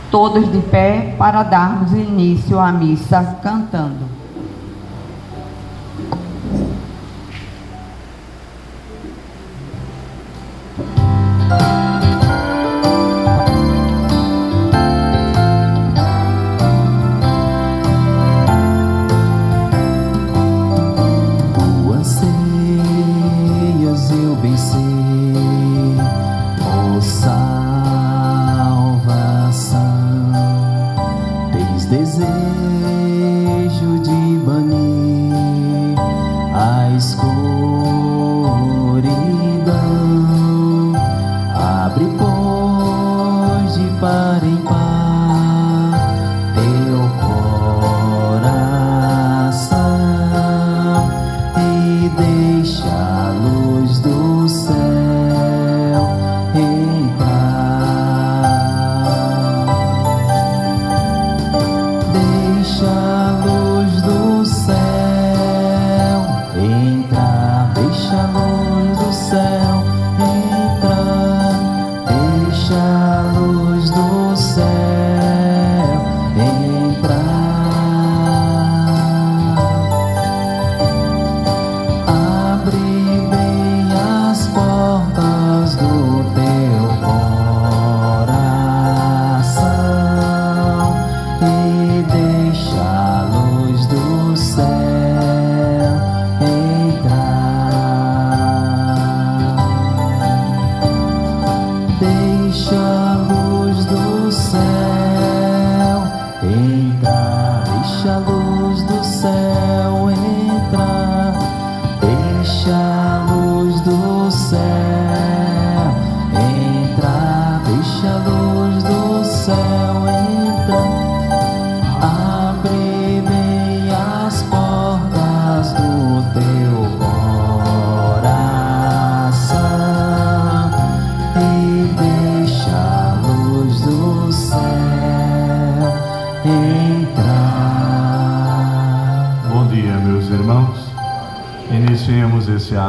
Todos de pé para darmos início à missa cantando.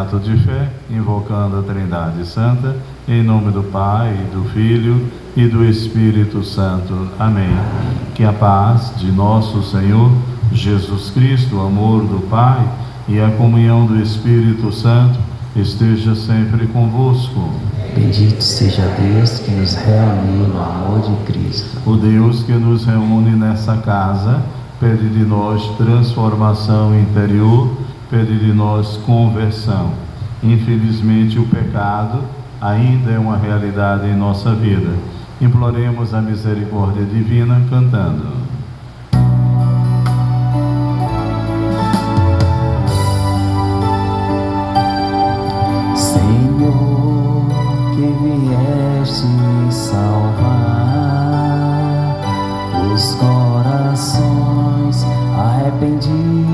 Ato de fé, invocando a Trindade Santa, em nome do Pai, do Filho e do Espírito Santo. Amém. Que a paz de nosso Senhor Jesus Cristo, o amor do Pai e a comunhão do Espírito Santo esteja sempre convosco. Bendito seja Deus que nos reuniu no amor de Cristo. O Deus que nos reúne nessa casa, pede de nós transformação interior, pede de nós conversão. Infelizmente o pecado ainda é uma realidade em nossa vida. Imploremos a misericórdia divina cantando. Senhor, que vieste salvar os corações arrependidos,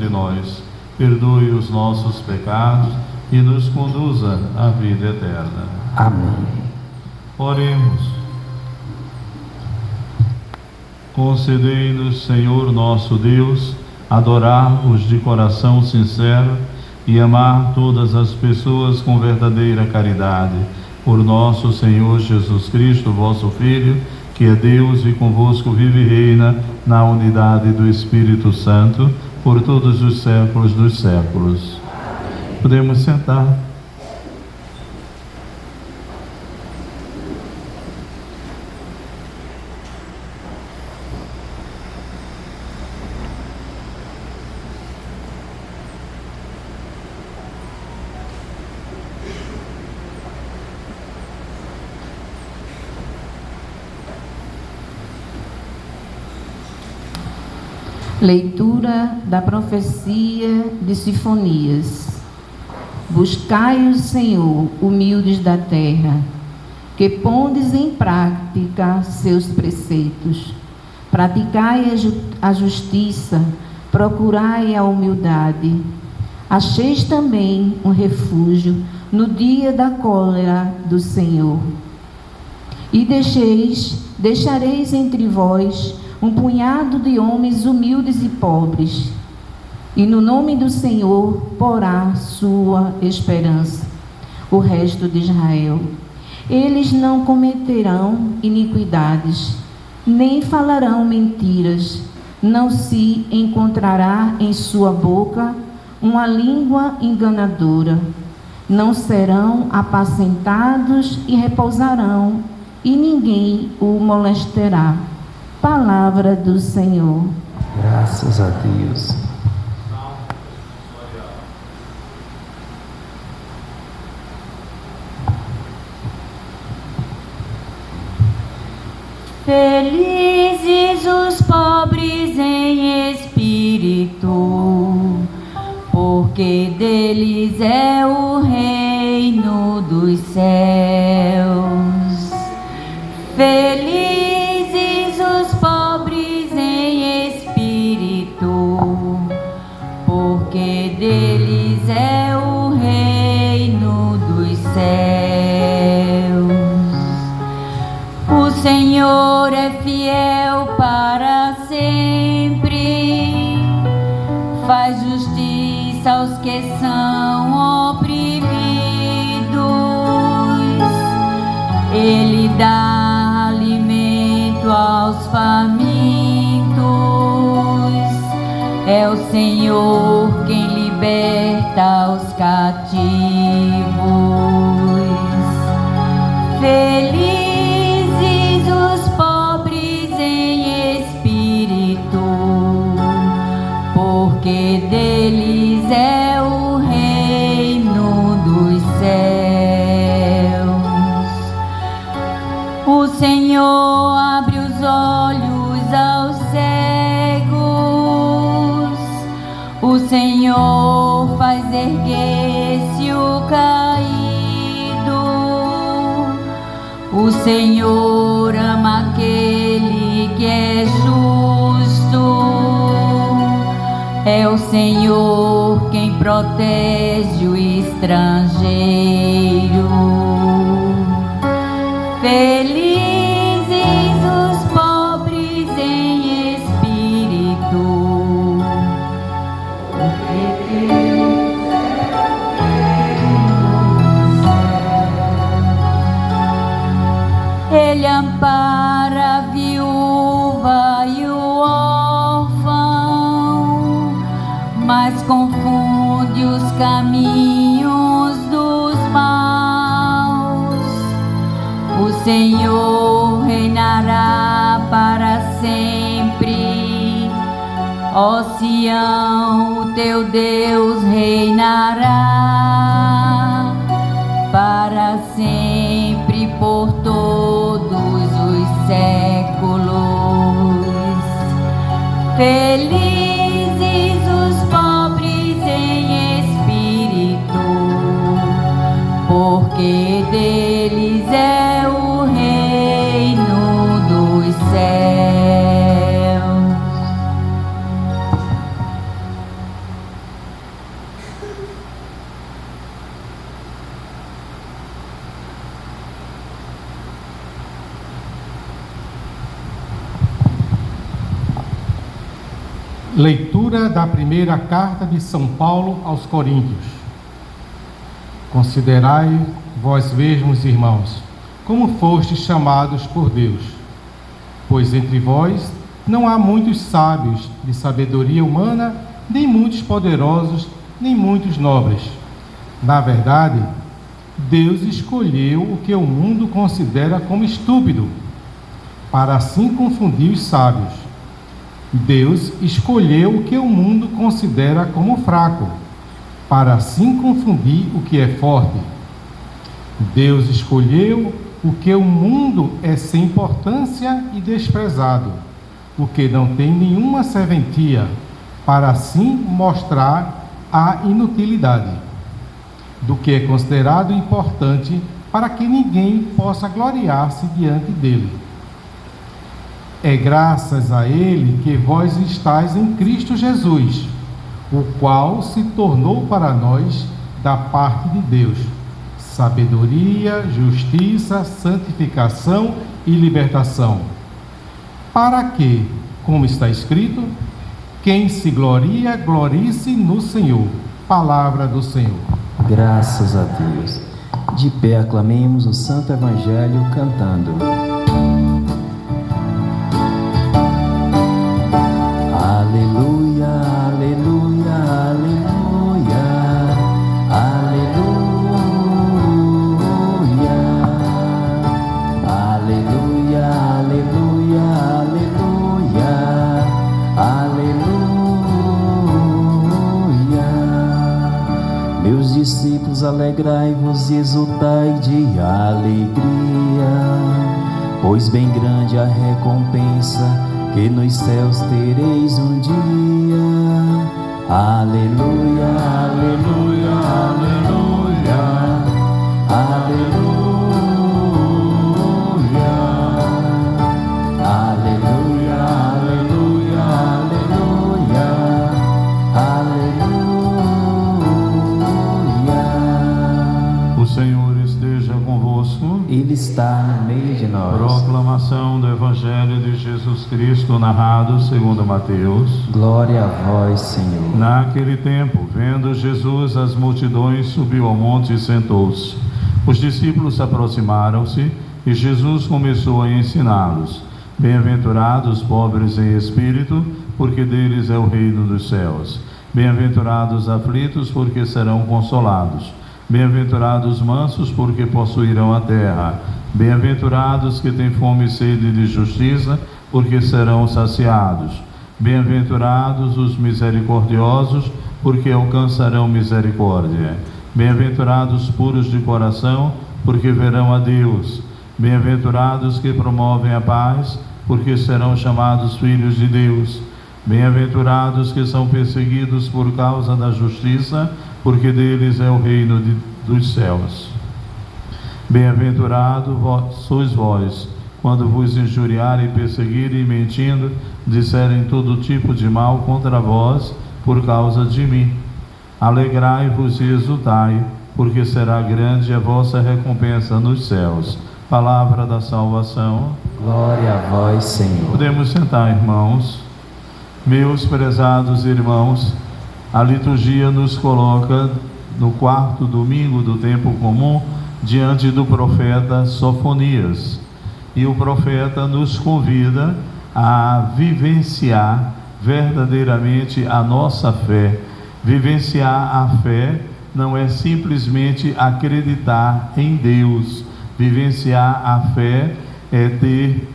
de nós, perdoe os nossos pecados e nos conduza à vida eterna. Amém. Oremos. Concedei-nos, Senhor nosso Deus, adorar-vos de coração sincero e amar todas as pessoas com verdadeira caridade. Por nosso Senhor Jesus Cristo, vosso Filho, que é Deus e convosco vive e reina na unidade do Espírito Santo, por todos os séculos dos séculos. Podemos sentar. Leitura da profecia de Sofonias. Buscai o Senhor, humildes da terra, que pondes em prática seus preceitos. Praticai a justiça, procurai a humildade. Acheis também um refúgio no dia da cólera do Senhor. E deixareis entre vós um punhado de homens humildes e pobres, e no nome do Senhor porá sua esperança o resto de Israel. Eles não cometerão iniquidades, nem falarão mentiras, não se encontrará em sua boca uma língua enganadora. Não serão apacentados e repousarão, e ninguém o molestará. Palavra do Senhor. Graças a Deus. Felizes os pobres em espírito, porque deles é o reino dos céus. Felizes os pobres em espírito, porque deles é o reino dos céus. O Senhor é fiel para sempre, faz justiça aos que são oprimidos. Ele dá alimento aos famintos. É o Senhor quem liberta os cativos. Felizes os pobres em espírito, porque deles é o reino dos céus. O Senhor abre os olhos aos cegos, o Senhor faz erguer-se o caído. O Senhor ama aquele que é justo. É o Senhor quem protege o estrangeiro. Felizes os pobres em espírito, porque Deus é o Ele ampara a viúva e o órfão, mas confunde os caminhos dos maus. O Senhor reinará para sempre, ó Sião, o teu Deus reinará para sempre, por todos os séculos. Felizes os pobres em espírito, porque deles é o reino dos céus. Leitura da primeira carta de São Paulo aos Coríntios. Considerai vós mesmos, irmãos, como fostes chamados por Deus. Pois entre vós não há muitos sábios de sabedoria humana, nem muitos poderosos, nem muitos nobres. Na verdade, Deus escolheu o que o mundo considera como estúpido, para assim confundir os sábios. Deus escolheu o que o mundo considera como fraco, para assim confundir o que é forte. Deus escolheu o que o mundo é sem importância e desprezado, o que não tem nenhuma serventia, para assim mostrar a inutilidade do que é considerado importante, para que ninguém possa gloriar-se diante dele. É graças a ele que vós estáis em Cristo Jesus, o qual se tornou para nós, da parte de Deus, sabedoria, justiça, santificação e libertação. Para que, como está escrito, quem se gloria, glorie-se no Senhor. Palavra do Senhor. Graças a Deus. De pé aclamemos o Santo Evangelho cantando. Aleluia, aleluia, aleluia, aleluia, aleluia, aleluia, aleluia, aleluia. Meus discípulos, alegrai-vos e exultai de alegria, pois bem grande a recompensa que nos céus tereis um dia. Aleluia, aleluia, aleluia, aleluia, aleluia, aleluia, aleluia, aleluia. O Senhor esteja convosco. Ele está no meio de nós. Proclamação do Evangelho de Jesus Cristo, narrado segundo Mateus. Glória a vós, Senhor. Naquele tempo, vendo Jesus as multidões, subiu ao monte e sentou-se. Os discípulos aproximaram-se e Jesus começou a ensiná-los. Bem-aventurados os pobres em espírito, porque deles é o reino dos céus. Bem-aventurados os aflitos, porque serão consolados. Bem-aventurados os mansos, porque possuirão a terra. Bem-aventurados que têm fome e sede de justiça, porque serão saciados. Bem-aventurados os misericordiosos, porque alcançarão misericórdia. Bem-aventurados os puros de coração, porque verão a Deus. Bem-aventurados que promovem a paz, porque serão chamados filhos de Deus. Bem-aventurados que são perseguidos por causa da justiça, porque deles é o reino dos céus. Bem-aventurado sois vós, quando vos injuriarem, perseguirem e mentindo, disserem todo tipo de mal contra vós, por causa de mim. Alegrai-vos e exultai, porque será grande a vossa recompensa nos céus. Palavra da salvação. Glória a vós, Senhor. Podemos sentar, irmãos. Meus prezados irmãos, a liturgia nos coloca no quarto domingo do tempo comum, diante do profeta Sofonias. E o profeta nos convida a vivenciar verdadeiramente a nossa fé. Vivenciar a fé não é simplesmente acreditar em Deus. Vivenciar a fé é ter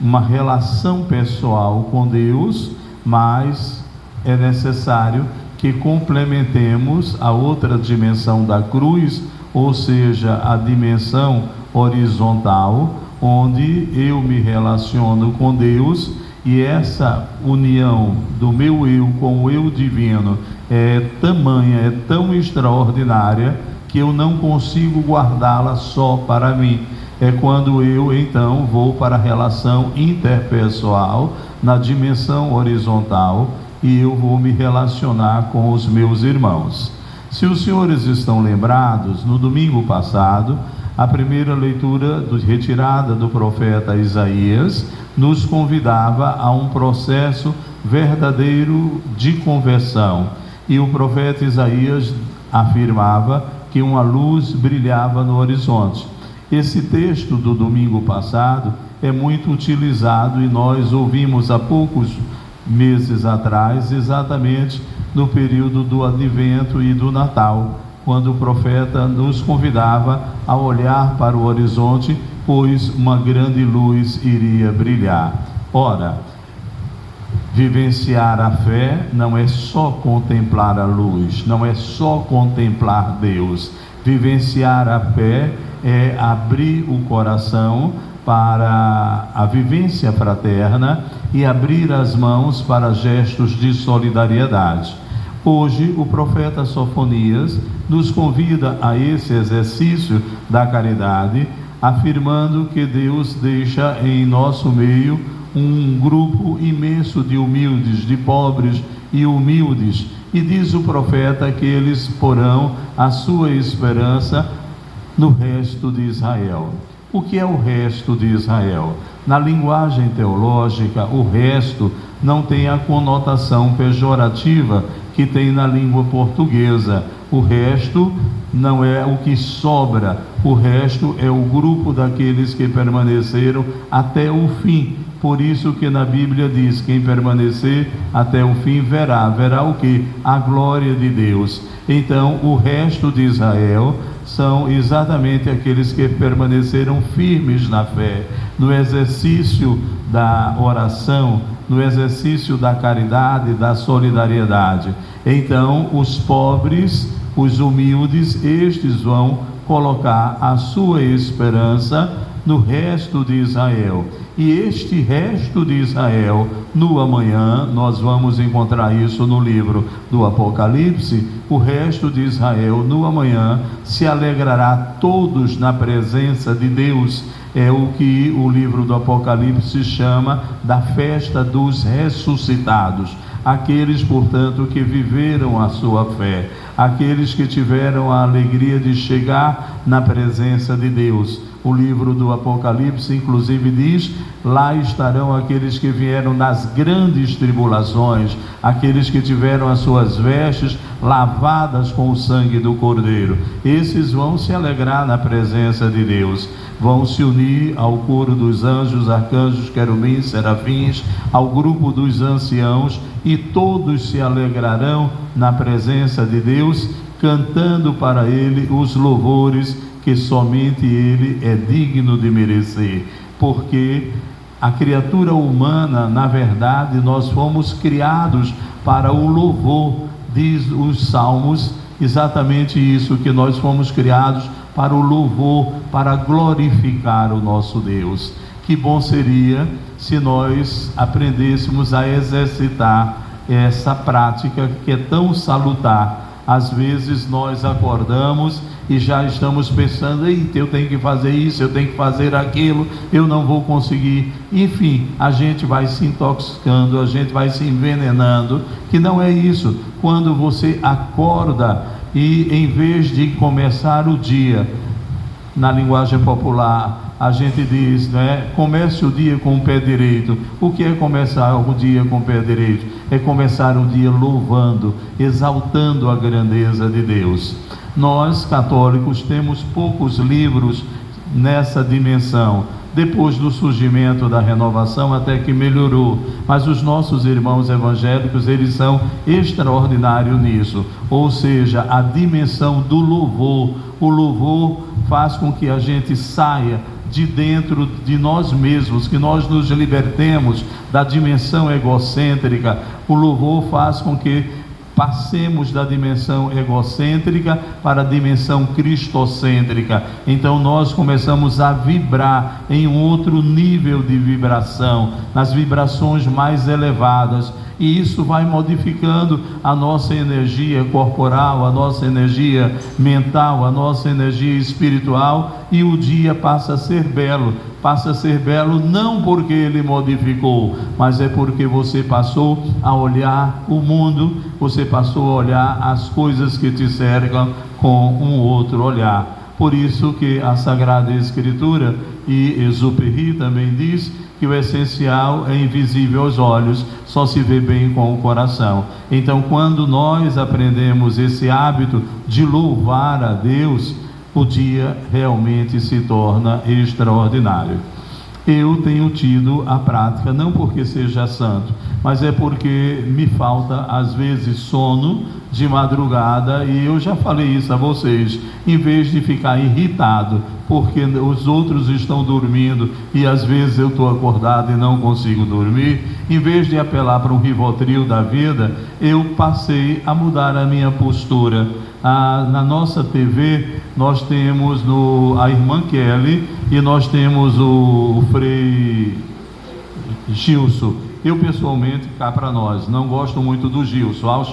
uma relação pessoal com Deus, mas é necessário que complementemos a outra dimensão da cruz, ou seja, a dimensão horizontal, onde eu me relaciono com Deus, e essa união do meu eu com o eu divino é tamanha, é tão extraordinária, que eu não consigo guardá-la só para mim. É quando eu então vou para a relação interpessoal, na dimensão horizontal, e eu vou me relacionar com os meus irmãos. Se os senhores estão lembrados, no domingo passado, a primeira leitura retirada do profeta Isaías nos convidava a um processo verdadeiro de conversão. E o profeta Isaías afirmava que uma luz brilhava no horizonte. Esse texto do domingo passado é muito utilizado e nós ouvimos há poucos meses atrás, exatamente no período do Advento e do Natal, quando o profeta nos convidava a olhar para o horizonte, pois uma grande luz iria brilhar. Ora, vivenciar a fé não é só contemplar a luz, não é só contemplar Deus. Vivenciar a fé é abrir o coração para a vivência fraterna e abrir as mãos para gestos de solidariedade. Hoje, o profeta Sofonias nos convida a esse exercício da caridade, afirmando que Deus deixa em nosso meio um grupo imenso de humildes, de pobres e humildes, e diz o profeta que eles porão a sua esperança no resto de Israel. O que é o resto de Israel? Na linguagem teológica, o resto não tem a conotação pejorativa que tem na língua portuguesa. O resto não é o que sobra, o resto é o grupo daqueles que permaneceram até o fim. Por isso que na Bíblia diz: quem permanecer até o fim verá o que? A glória de Deus. Então, o resto de Israel são exatamente aqueles que permaneceram firmes na fé, no exercício da oração, no exercício da caridade, da solidariedade. Então, os pobres, os humildes, estes vão colocar a sua esperança no resto de Israel. E este resto de Israel, no amanhã, nós vamos encontrar isso no livro do Apocalipse, o resto de Israel, no amanhã, se alegrará todos na presença de Deus. É o que o livro do Apocalipse chama da festa dos ressuscitados. Aqueles, portanto, que viveram a sua fé, aqueles que tiveram a alegria de chegar na presença de Deus. O livro do Apocalipse, inclusive, diz: lá estarão aqueles que vieram nas grandes tribulações, aqueles que tiveram as suas vestes lavadas com o sangue do Cordeiro. Esses vão se alegrar na presença de Deus, vão se unir ao coro dos anjos, arcanjos, querubins, serafins, ao grupo dos anciãos, e todos se alegrarão na presença de Deus, cantando para Ele os louvores que somente Ele é digno de merecer. Porque a criatura humana, na verdade, nós fomos criados para o louvor. Diz os Salmos exatamente isso, que nós fomos criados para o louvor, para glorificar o nosso Deus. Que bom seria se nós aprendêssemos a exercitar essa prática que é tão salutar. Às vezes nós acordamos e já estamos pensando: eita, eu tenho que fazer isso, eu tenho que fazer aquilo, eu não vou conseguir. Enfim, a gente vai se intoxicando, a gente vai se envenenando, que não é isso. Quando você acorda e, em vez de começar o dia, na linguagem popular, a gente diz, né, comece o dia com o pé direito. O que é começar o dia com o pé direito? É começar o dia louvando, exaltando a grandeza de Deus. Nós, católicos, temos poucos livros nessa dimensão. Depois do surgimento da renovação, até que melhorou, mas os nossos irmãos evangélicos, eles são extraordinários nisso, ou seja, a dimensão do louvor. O louvor faz com que a gente saia de dentro de nós mesmos, que nós nos libertemos da dimensão egocêntrica. O louvor faz com que passemos da dimensão egocêntrica para a dimensão cristocêntrica. Então nós começamos a vibrar em um outro nível de vibração, nas vibrações mais elevadas, e isso vai modificando a nossa energia corporal, a nossa energia mental, a nossa energia espiritual, e o dia passa a ser belo. Passa a ser belo não porque ele modificou, mas é porque você passou a olhar o mundo, você passou a olhar as coisas que te cercam com um outro olhar. Por isso que a Sagrada Escritura e Exupéry também diz que o essencial é invisível aos olhos, só se vê bem com o coração. Então, quando nós aprendemos esse hábito de louvar a Deus, o dia realmente se torna extraordinário. Eu tenho tido a prática, não porque seja santo, mas é porque me falta às vezes sono de madrugada, e eu já falei isso a vocês, em vez de ficar irritado porque os outros estão dormindo e às vezes eu estou acordado e não consigo dormir, em vez de apelar para um Rivotril da vida, eu passei a mudar a minha postura. Na nossa TV nós temos a irmã Kelly e nós temos o Frei Gilson. Eu pessoalmente, cá para nós, não gosto muito do Gilson,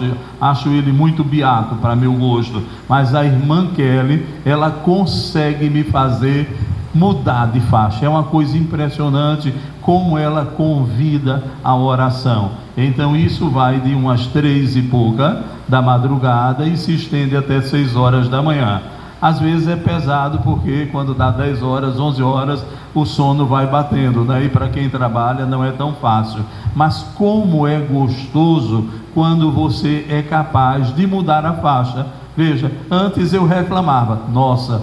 acho ele muito beato para meu gosto, mas a irmã Kelly, ela consegue me fazer mudar de faixa. É uma coisa impressionante como ela convida a oração. Então isso vai de umas 3 e pouca da madrugada e se estende até 6 horas da manhã. Às vezes é pesado, porque quando dá 10 horas, 11 horas, o sono vai batendo, né? E para quem trabalha não é tão fácil. Mas como é gostoso quando você é capaz de mudar a faixa. Veja, antes eu reclamava, nossa,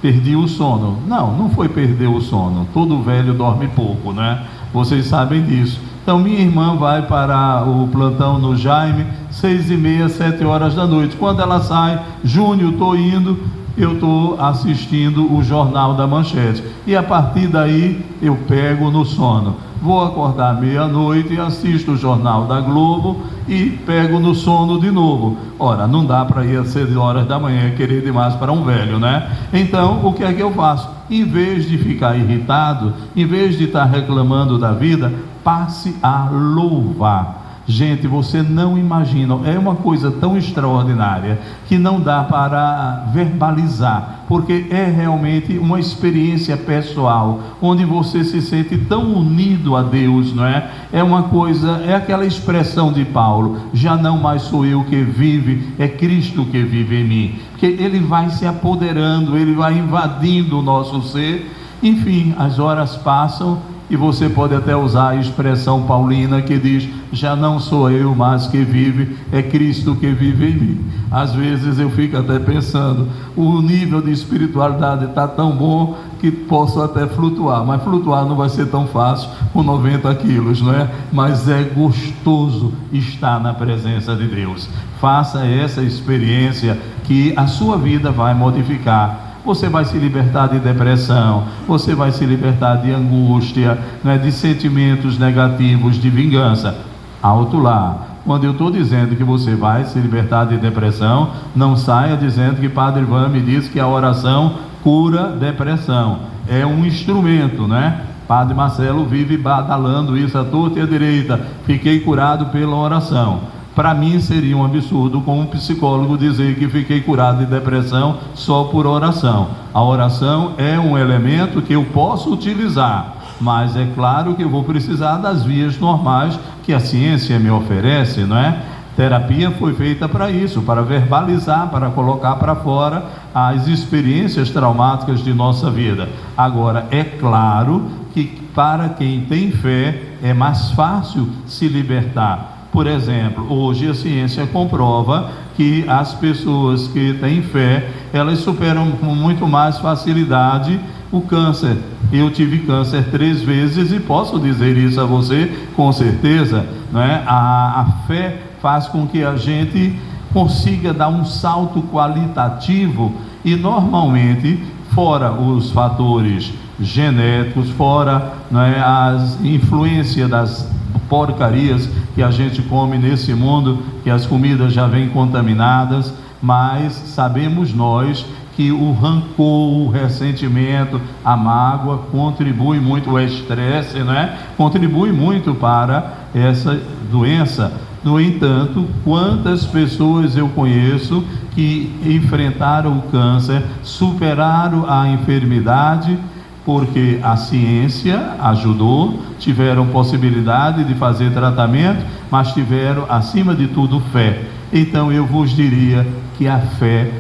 perdi o sono. Não foi perder o sono, todo velho dorme pouco, né? Vocês sabem disso. Então minha irmã vai para o plantão no Jaime, 6h30, 7 horas da noite. Quando ela sai, Júnior, estou indo, eu estou assistindo o Jornal da Manchete. E a partir daí eu pego no sono. Vou acordar meia-noite e assisto o Jornal da Globo e pego no sono de novo. Ora, não dá para ir às 6 horas da manhã, é querer demais para um velho, né? Então, o que é que eu faço? Em vez de ficar irritado, em vez de estar reclamando da vida, passe a louvar. Gente, você não imagina, é uma coisa tão extraordinária que não dá para verbalizar, porque é realmente uma experiência pessoal, onde você se sente tão unido a Deus, não é? É uma coisa, é aquela expressão de Paulo, já não mais sou eu que vive, é Cristo que vive em mim, porque Ele vai se apoderando, Ele vai invadindo o nosso ser. Enfim, as horas passam, e você pode até usar a expressão paulina que diz, já não sou eu mais que vive, é Cristo que vive em mim. Às vezes eu fico até pensando, o nível de espiritualidade está tão bom que posso até flutuar, mas flutuar não vai ser tão fácil com 90 quilos, não é? Mas é gostoso estar na presença de Deus. Faça essa experiência que a sua vida vai modificar. Você vai se libertar de depressão, você vai se libertar de angústia, né, de sentimentos negativos, de vingança. Alto lá. Quando eu estou dizendo que você vai se libertar de depressão, não saia dizendo que Padre Ivan me disse que a oração cura depressão. É um instrumento, né? Padre Marcelo vive badalando isso à torta e à direita. Fiquei curado pela oração. Para mim seria um absurdo, como um psicólogo, dizer que fiquei curado de depressão só por oração. A oração é um elemento que eu posso utilizar, mas é claro que eu vou precisar das vias normais que a ciência me oferece, não é? Terapia foi feita para isso, para verbalizar, para colocar para fora as experiências traumáticas de nossa vida. Agora, é claro que para quem tem fé é mais fácil se libertar. Por exemplo, hoje a ciência comprova que as pessoas que têm fé, elas superam com muito mais facilidade o câncer. Eu tive câncer 3 vezes e posso dizer isso a você com certeza, não é? A fé faz com que a gente consiga dar um salto qualitativo e normalmente, fora os fatores genéticos, fora, não é, as influências das porcarias que a gente come nesse mundo, que as comidas já vêm contaminadas, mas sabemos nós que o rancor, o ressentimento, a mágoa contribui muito, o estresse, né? Contribui muito para essa doença. No entanto, quantas pessoas eu conheço que enfrentaram o câncer, superaram a enfermidade, porque a ciência ajudou, tiveram possibilidade de fazer tratamento, mas tiveram, acima de tudo, fé. Então eu vos diria que a fé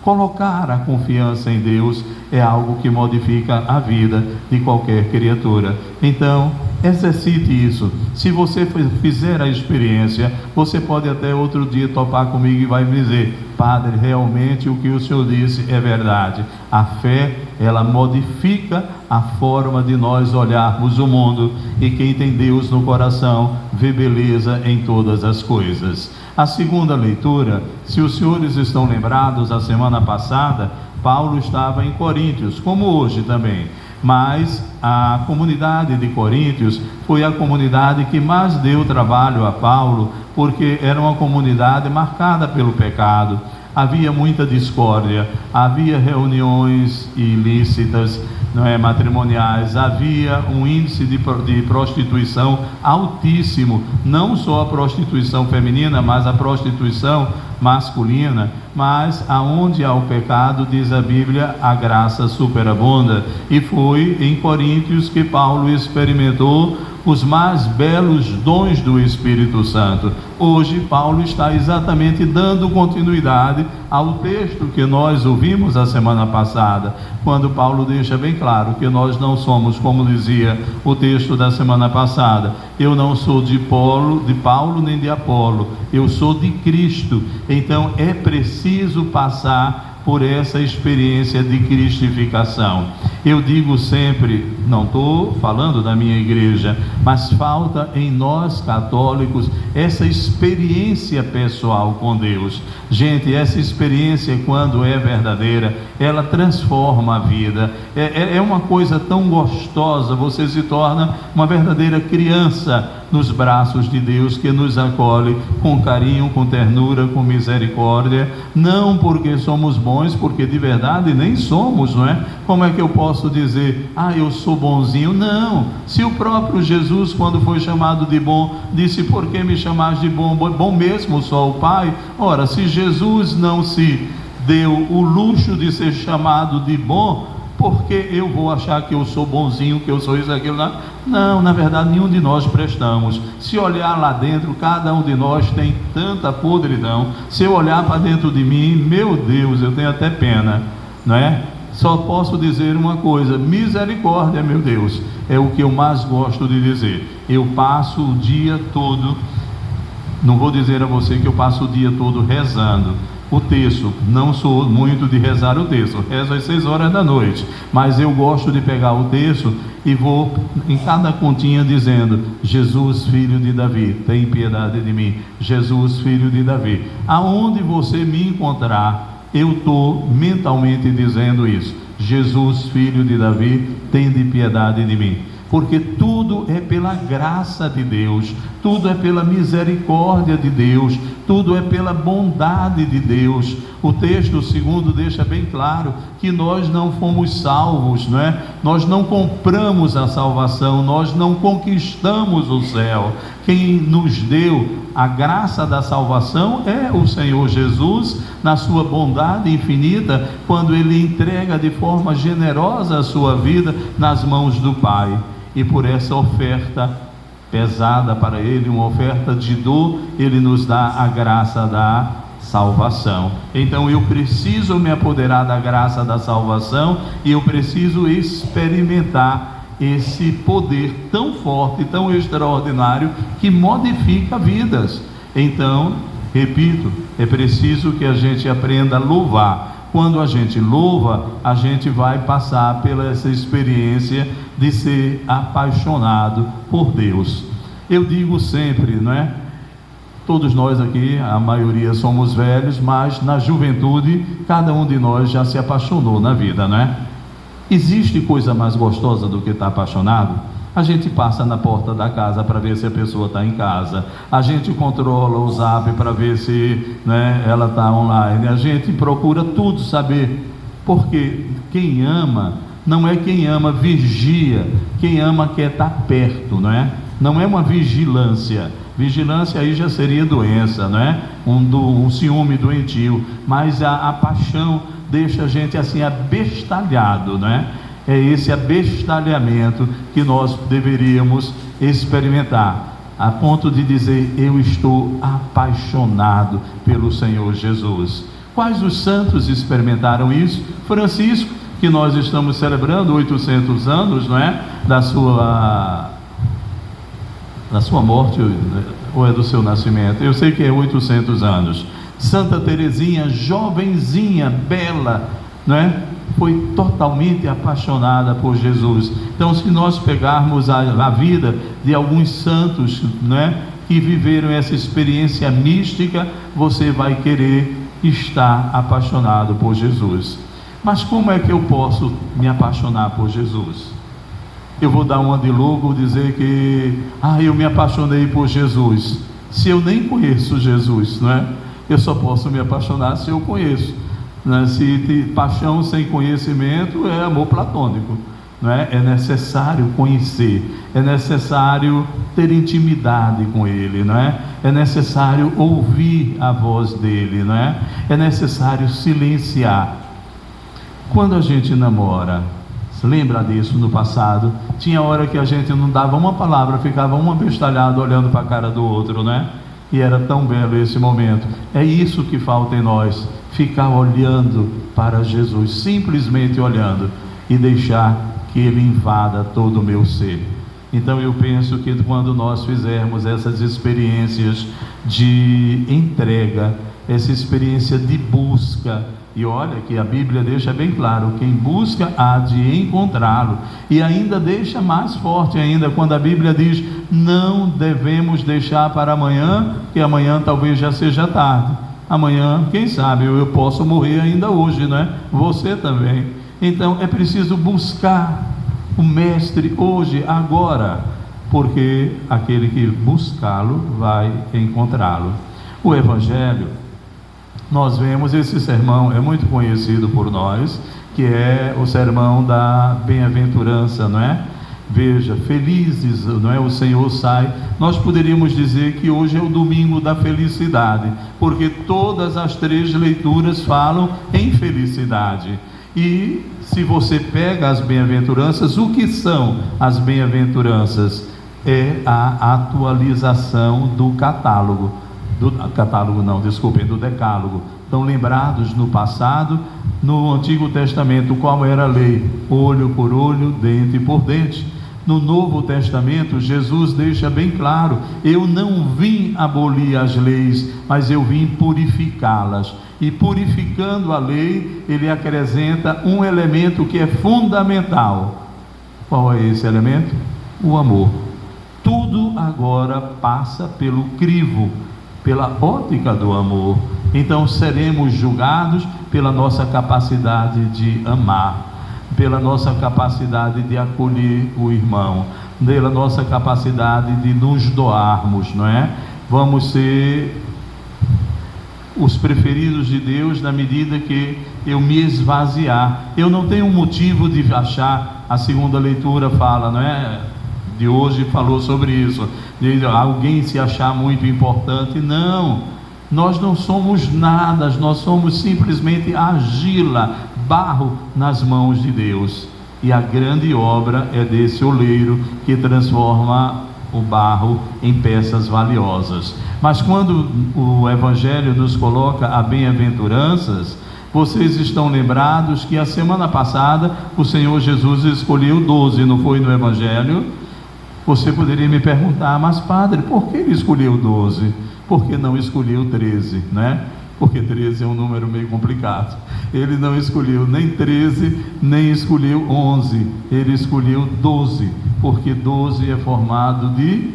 Colocar a confiança em Deus é algo que modifica a vida de qualquer criatura. Então, exercite isso. Se você fizer a experiência, você pode até outro dia topar comigo e vai me dizer: Padre, realmente o que o senhor disse é verdade. A fé, ela modifica a forma de nós olharmos o mundo, e quem tem Deus no coração vê beleza em todas as coisas. A segunda leitura, se os senhores estão lembrados, a semana passada Paulo estava em Coríntios, como hoje também, mas a comunidade de Coríntios foi a comunidade que mais deu trabalho a Paulo, porque era uma comunidade marcada pelo pecado. Havia muita discórdia, havia reuniões ilícitas, matrimoniais, havia um índice de prostituição altíssimo, não só a prostituição feminina, mas a prostituição masculina. Mas aonde há o pecado, diz a Bíblia, a graça superabunda, e foi em Coríntios que Paulo experimentou os mais belos dons do Espírito Santo. Hoje Paulo está exatamente dando continuidade ao texto que nós ouvimos a semana passada, quando Paulo deixa bem claro que nós não somos, como dizia o texto da semana passada: eu não sou de Paulo nem de Apolo, eu sou de Cristo. Então é preciso passar por essa experiência de cristificação. Eu digo sempre, não estou falando da minha igreja, mas falta em nós católicos essa experiência pessoal com Deus. Gente, essa experiência, quando é verdadeira, ela transforma a vida. É uma coisa tão gostosa, você se torna uma verdadeira criança nos braços de Deus, que nos acolhe com carinho, com ternura, com misericórdia, não porque somos bons, porque de verdade nem somos, não é? Como é que eu posso dizer, eu sou bonzinho? Não, se o próprio Jesus, quando foi chamado de bom, disse: por que me chamaste de bom? Bom mesmo só o Pai. Ora, se Jesus não se deu o luxo de ser chamado de bom, porque eu vou achar que eu sou bonzinho, que eu sou isso, aquilo? Não, na verdade nenhum de nós prestamos. Se olhar lá dentro, cada um de nós tem tanta podridão. Se eu olhar para dentro de mim, meu Deus, eu tenho até pena, não é? Só posso dizer uma coisa: misericórdia, meu Deus, é o que eu mais gosto de dizer. Eu passo o dia todo, não vou dizer a você que eu passo o dia todo rezando o texto, não sou muito de rezar o texto, rezo às 6 horas da noite, mas eu gosto de pegar o texto e vou em cada continha dizendo: Jesus, filho de Davi, tem piedade de mim. Jesus, filho de Davi. Aonde você me encontrar, eu estou mentalmente dizendo isso: Jesus, filho de Davi, tem de piedade de mim. Porque tudo é pela graça de Deus, tudo é pela misericórdia de Deus, tudo é pela bondade de Deus. O texto segundo deixa bem claro que nós não fomos salvos, não é? Nós não compramos a salvação, nós não conquistamos o céu. Quem nos deu a graça da salvação é o Senhor Jesus, na sua bondade infinita, quando Ele entrega de forma generosa a sua vida nas mãos do Pai. E por essa oferta pesada para Ele, uma oferta de dor, Ele nos dá a graça da salvação. Então eu preciso me apoderar da graça da salvação, e eu preciso experimentar esse poder tão forte, tão extraordinário, que modifica vidas. Então, repito, é preciso que a gente aprenda a louvar. Quando a gente louva, a gente vai passar pela essa experiência de ser apaixonado por Deus. Eu digo sempre, não é? Todos nós aqui, a maioria somos velhos, mas na juventude, cada um de nós já se apaixonou na vida, não é? Existe coisa mais gostosa do que estar apaixonado? A gente passa na porta da casa para ver se a pessoa está em casa, a gente controla o Zap para ver se, né, ela está online, a gente procura tudo saber, porque quem ama, não é quem ama vigia, quem ama quer estar perto, não é? Não é uma vigilância. Vigilância aí já seria doença, não é? Um ciúme doentio, mas a paixão deixa a gente assim abestalhado, não é? É esse abestalhamento que nós deveríamos experimentar, a ponto de dizer: eu estou apaixonado pelo Senhor Jesus. Quais os santos experimentaram isso? Francisco, que nós estamos celebrando 800 anos, não é? Da sua morte, ou é do seu nascimento? Eu sei que é 800 anos. Santa Teresinha, jovenzinha, bela, não é? Foi totalmente apaixonada por Jesus. Então, se nós pegarmos a vida de alguns santos, não é, que viveram essa experiência mística, você vai querer estar apaixonado por Jesus. Mas como é que eu posso me apaixonar por Jesus? Eu vou dar uma de louco, dizer que eu me apaixonei por Jesus, se eu nem conheço Jesus, não é? Eu só posso me apaixonar se eu conheço, né? Paixão sem conhecimento é amor platônico, não é? É necessário conhecer, é necessário ter intimidade com Ele, não é? É necessário ouvir a voz dele, não é? É necessário silenciar. Quando a gente namora, lembra disso no passado? Tinha hora que a gente não dava uma palavra, ficava um abestalhado olhando para a cara do outro, né? E era tão belo esse momento. É isso que falta em nós, ficar olhando para Jesus, simplesmente olhando, e deixar que Ele invada todo o meu ser. Então eu penso que quando nós fizermos essas experiências de entrega, essa experiência de busca, e olha que a Bíblia deixa bem claro, quem busca há de encontrá-lo, e ainda deixa mais forte ainda, quando a Bíblia diz, não devemos deixar para amanhã, que amanhã talvez já seja tarde, amanhã, quem sabe, eu posso morrer ainda hoje, não é? Você também. Então é preciso buscar o Mestre hoje, agora, porque aquele que buscá-lo vai encontrá-lo. O Evangelho, nós vemos esse sermão, é muito conhecido por nós, que é o sermão da bem-aventurança, não é? Veja, felizes, não é? O Senhor sai. Nós poderíamos dizer que hoje é o domingo da felicidade, porque todas as 3 leituras falam em felicidade. E se você pega as bem-aventuranças, o que são as bem-aventuranças? É a atualização do catálogo. Do decálogo. Estão lembrados no passado, no Antigo Testamento, qual era a lei? Olho por olho, dente por dente. No Novo Testamento, Jesus deixa bem claro, eu não vim abolir as leis, mas eu vim purificá-las. E purificando a lei, ele acrescenta um elemento que é fundamental. Qual é esse elemento? O amor. Tudo agora passa pelo crivo, pela ótica do amor. Então seremos julgados pela nossa capacidade de amar, pela nossa capacidade de acolher o irmão, pela nossa capacidade de nos doarmos, não é? Vamos ser os preferidos de Deus na medida que eu me esvaziar. Eu não tenho motivo de achar, a segunda leitura fala, não é? De hoje falou sobre isso, de alguém se achar muito importante. Não, nós não somos nada, nós somos simplesmente argila, barro nas mãos de Deus, e a grande obra é desse oleiro que transforma o barro em peças valiosas. Mas quando o Evangelho nos coloca a bem-aventuranças, vocês estão lembrados que a semana passada o Senhor Jesus escolheu 12, não foi no Evangelho? Você poderia me perguntar, mas padre, por que ele escolheu 12? Por que não escolheu 13, né? Porque 13 é um número meio complicado. Ele não escolheu nem 13, nem escolheu 11, ele escolheu 12, porque 12 é formado de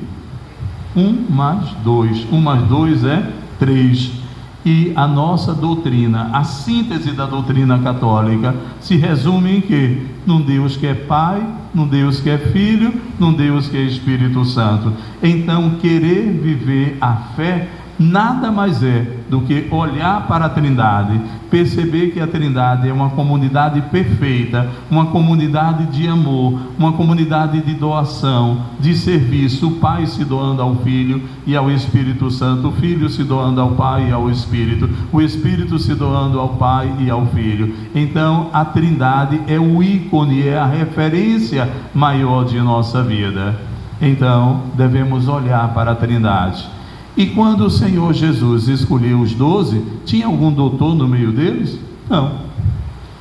1 mais 2, 1 mais 2 é 3. E a nossa doutrina, a síntese da doutrina católica, se resume em quê? Num Deus que é Pai, num Deus que é Filho, num Deus que é Espírito Santo. Então, querer viver a fé nada mais é do que olhar para a Trindade, perceber que a Trindade é uma comunidade perfeita, uma comunidade de amor, uma comunidade de doação, de serviço, o Pai se doando ao Filho e ao Espírito Santo, o Filho se doando ao Pai e ao Espírito, o Espírito se doando ao Pai e ao Filho. Então a Trindade é o ícone, é a referência maior de nossa vida. Então devemos olhar para a Trindade E quando o Senhor Jesus escolheu os 12, tinha algum doutor no meio deles? Não.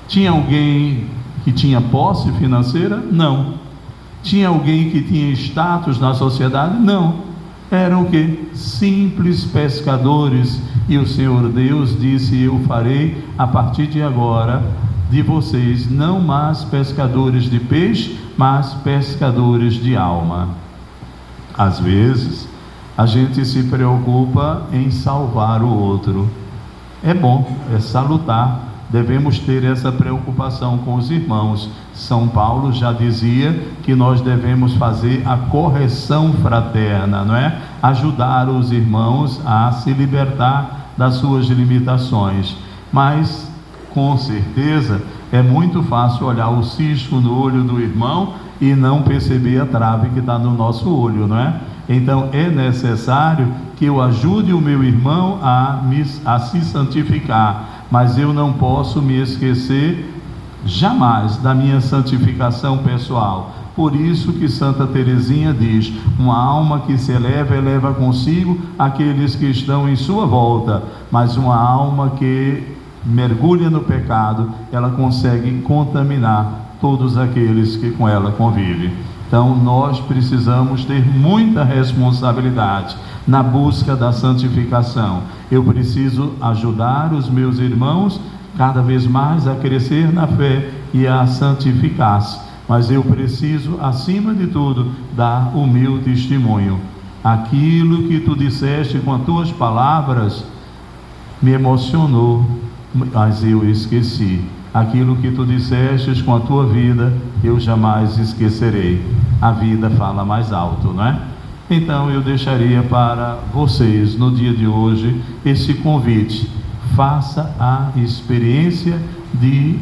Tinha alguém que tinha posse financeira? Não. Tinha alguém que tinha status na sociedade? Não. Eram o quê? Simples pescadores. E o Senhor Deus disse: eu farei a partir de agora de vocês não mais pescadores de peixe, mas pescadores de alma. Às vezes a gente se preocupa em salvar o outro. É bom, é salutar, devemos ter essa preocupação com os irmãos. São Paulo já dizia que nós devemos fazer a correção fraterna, não é? Ajudar os irmãos a se libertar das suas limitações. Mas, com certeza, é muito fácil olhar o cisco no olho do irmão e não perceber a trave que está no nosso olho, não é? Então é necessário que eu ajude o meu irmão a se santificar, mas eu não posso me esquecer jamais da minha santificação pessoal. Por isso que Santa Teresinha diz: uma alma que se eleva, eleva consigo aqueles que estão em sua volta, mas uma alma que mergulha no pecado, ela consegue contaminar todos aqueles que com ela convivem. Então nós precisamos ter muita responsabilidade na busca da santificação. Eu preciso ajudar os meus irmãos cada vez mais a crescer na fé e a santificar-se, mas eu preciso, acima de tudo, dar o meu testemunho. Aquilo que tu disseste com as tuas palavras me emocionou, mas eu esqueci. Aquilo que tu disseste com a tua vida, eu jamais esquecerei. A vida fala mais alto, não é? Então eu deixaria para vocês no dia de hoje esse convite: faça a experiência de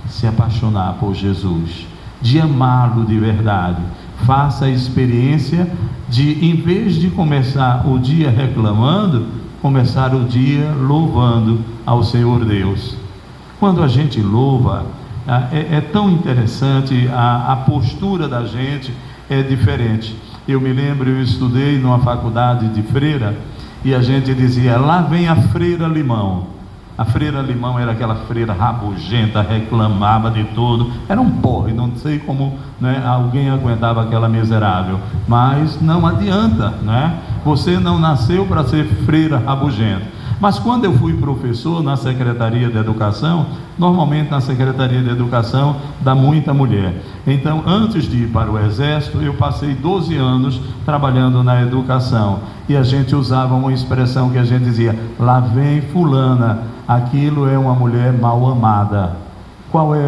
se apaixonar por Jesus, de amá-lo de verdade. Faça a experiência de, em vez de começar o dia reclamando, começar o dia louvando ao Senhor Deus. Quando a gente louva, é tão interessante, a postura da gente é diferente. Eu me lembro, eu estudei numa faculdade de freira, e a gente dizia: lá vem a freira Limão. A freira Limão era aquela freira rabugenta, reclamava de tudo, era um porre, não sei como, né, alguém aguentava aquela miserável, mas não adianta, né? Você não nasceu para ser freira rabugenta. Mas quando eu fui professor na Secretaria de Educação, normalmente na Secretaria de Educação dá muita mulher. Então, antes de ir para o Exército, eu passei 12 anos trabalhando na educação. E a gente usava uma expressão que a gente dizia: lá vem fulana. Aquilo é uma mulher mal amada.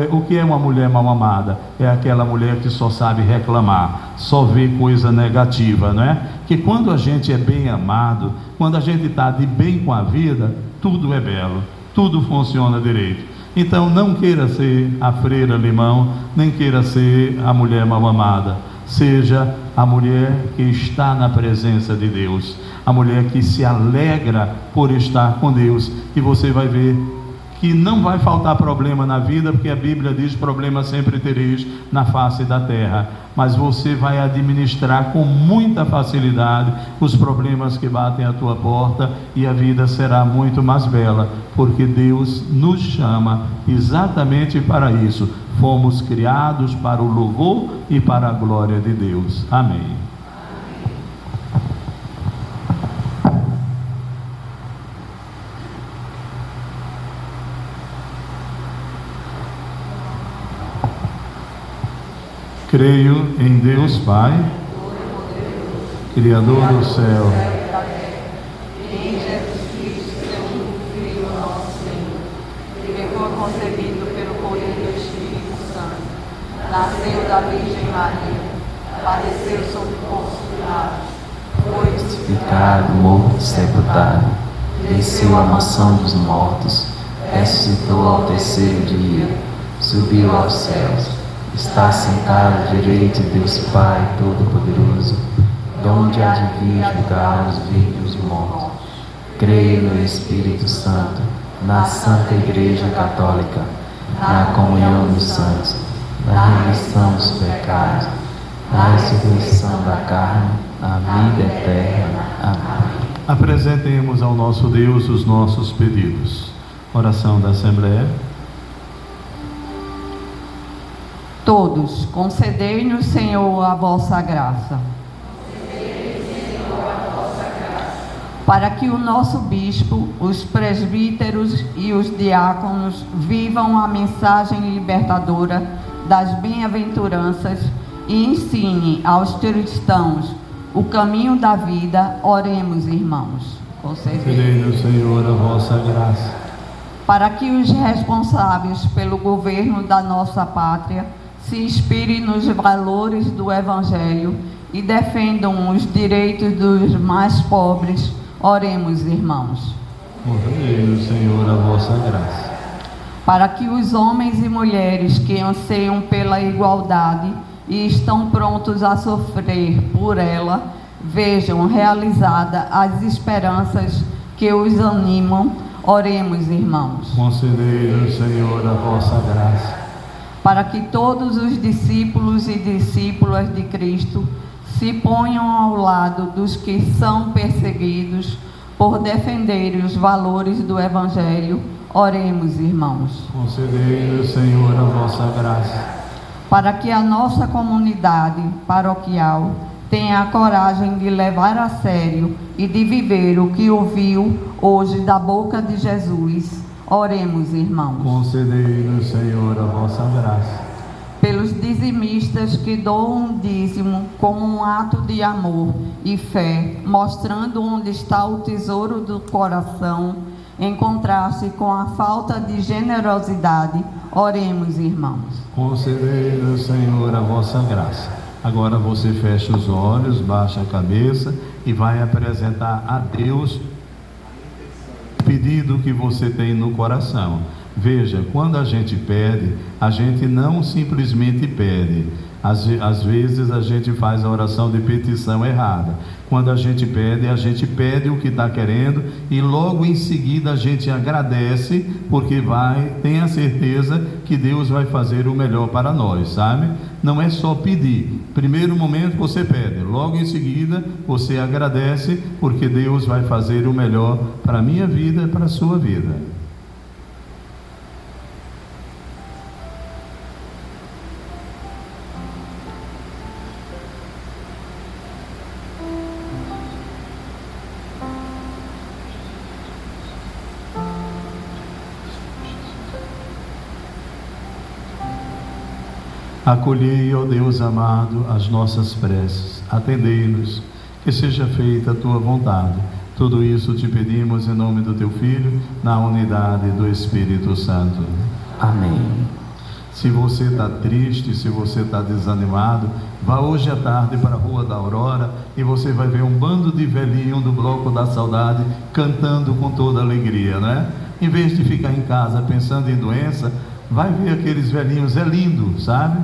O que é uma mulher mal amada? É aquela mulher que só sabe reclamar, só vê coisa negativa, não é? Que quando a gente é bem amado, quando a gente está de bem com a vida, tudo é belo, tudo funciona direito. Então não queira ser a freira Limão, nem queira ser a mulher mal amada. Seja a mulher que está na presença de Deus, a mulher que se alegra por estar com Deus, e você vai ver que não vai faltar problema na vida, porque a Bíblia diz: problema sempre tereis na face da terra, mas você vai administrar com muita facilidade os problemas que batem à tua porta, e a vida será muito mais bela, porque Deus nos chama exatamente para isso. Fomos criados para o louvor e para a glória de Deus. Amém. Creio em Deus Pai, Criador do céu, e em Jesus Cristo, seu único Filho, nosso Senhor, que foi concebido pelo poder do Espírito Santo, nasceu da Virgem Maria, padeceu sob Pôncio Pilatos, foi crucificado, morto e sepultado, desceu à mansão dos mortos, ressuscitou ao terceiro dia, subiu aos céus, está sentado à direita de Deus Pai Todo-Poderoso, donde há de vir julgar os vivos e os mortos. Creio no Espírito Santo, na Santa Igreja Católica, na comunhão dos santos, na remissão dos pecados, na ressurreição da carne, na vida eterna. Amém. Apresentemos ao nosso Deus os nossos pedidos. Oração da Assembleia. Todos, concedei-nos, Senhor, a vossa graça. Para que o nosso bispo, os presbíteros e os diáconos vivam a mensagem libertadora das bem-aventuranças e ensine aos cristãos o caminho da vida, oremos, irmãos. Concedei-nos, Senhor, a vossa graça. Para que os responsáveis pelo governo da nossa pátria se inspirem nos valores do Evangelho e defendam os direitos dos mais pobres, oremos, irmãos. Concedei-nos, Senhor, a vossa graça. Para que os homens e mulheres que anseiam pela igualdade e estão prontos a sofrer por ela, vejam realizada as esperanças que os animam, oremos, irmãos. Concedei-nos, Senhor, a vossa graça. Para que todos os discípulos e discípulas de Cristo se ponham ao lado dos que são perseguidos por defenderem os valores do Evangelho, oremos, irmãos. Concedei-nos, Senhor, a vossa graça. Para que a nossa comunidade paroquial tenha a coragem de levar a sério e de viver o que ouviu hoje da boca de Jesus, oremos, irmãos. Concedei-nos, Senhor, a vossa graça. Pelos dizimistas que doam um dízimo como um ato de amor e fé, mostrando onde está o tesouro do coração, em contraste com a falta de generosidade, oremos, irmãos. Concedei-nos, Senhor, a vossa graça. Agora você fecha os olhos, baixa a cabeça e vai apresentar a Deus o pedido que você tem no coração. Veja, quando a gente pede, a gente não simplesmente pede. Às vezes a gente faz a oração de petição errada. Quando a gente pede o que está querendo e logo em seguida a gente agradece, porque tem a certeza que Deus vai fazer o melhor para nós, sabe? Não é só pedir. Primeiro momento você pede, logo em seguida você agradece, porque Deus vai fazer o melhor para a minha vida e para a sua vida. Acolhei, ó Deus amado, as nossas preces, atendei-nos, que seja feita a tua vontade. Tudo isso te pedimos em nome do teu Filho, na unidade do Espírito Santo. Amém. Se você está triste, se você está desanimado, vá hoje à tarde para a Rua da Aurora e você vai ver um bando de velhinho do Bloco da Saudade cantando com toda alegria, né? Em vez de ficar em casa pensando em doença, vai ver aqueles velhinhos, é lindo, sabe?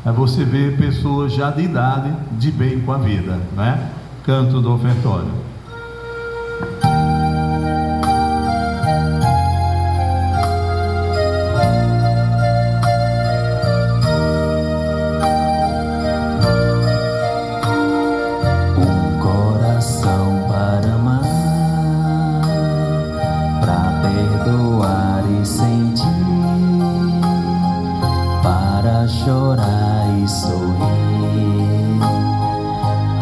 É você ver pessoas já de idade, de bem com a vida, né? Canto do ofertório. Um coração para amar, para perdoar e sentir, para chorar e sorrir.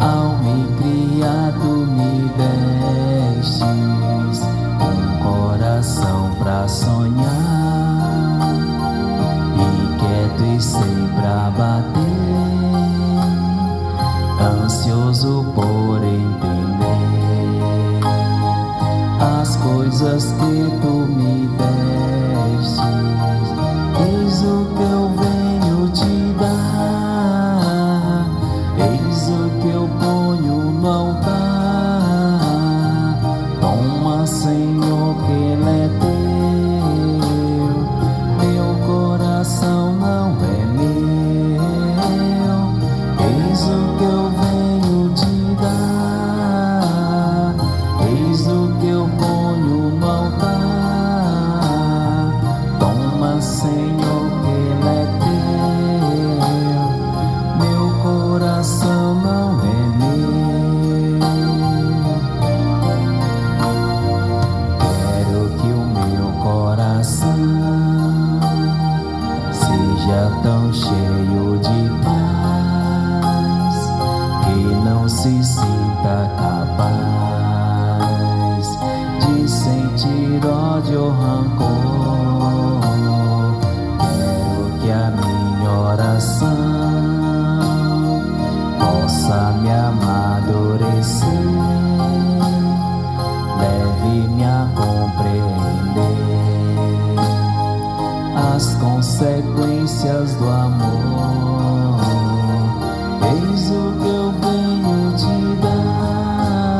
Ao me criar tu me destes um coração pra sonhar, e quieto e sempre a bater, ansioso por entender as coisas que tu me destes. Eis o que eu venho te dar, eis o que eu ponho no altar. Toma, Senhor, que ele é teu, meu coração não é meu. consequências do amor. Eis o que eu venho te dar,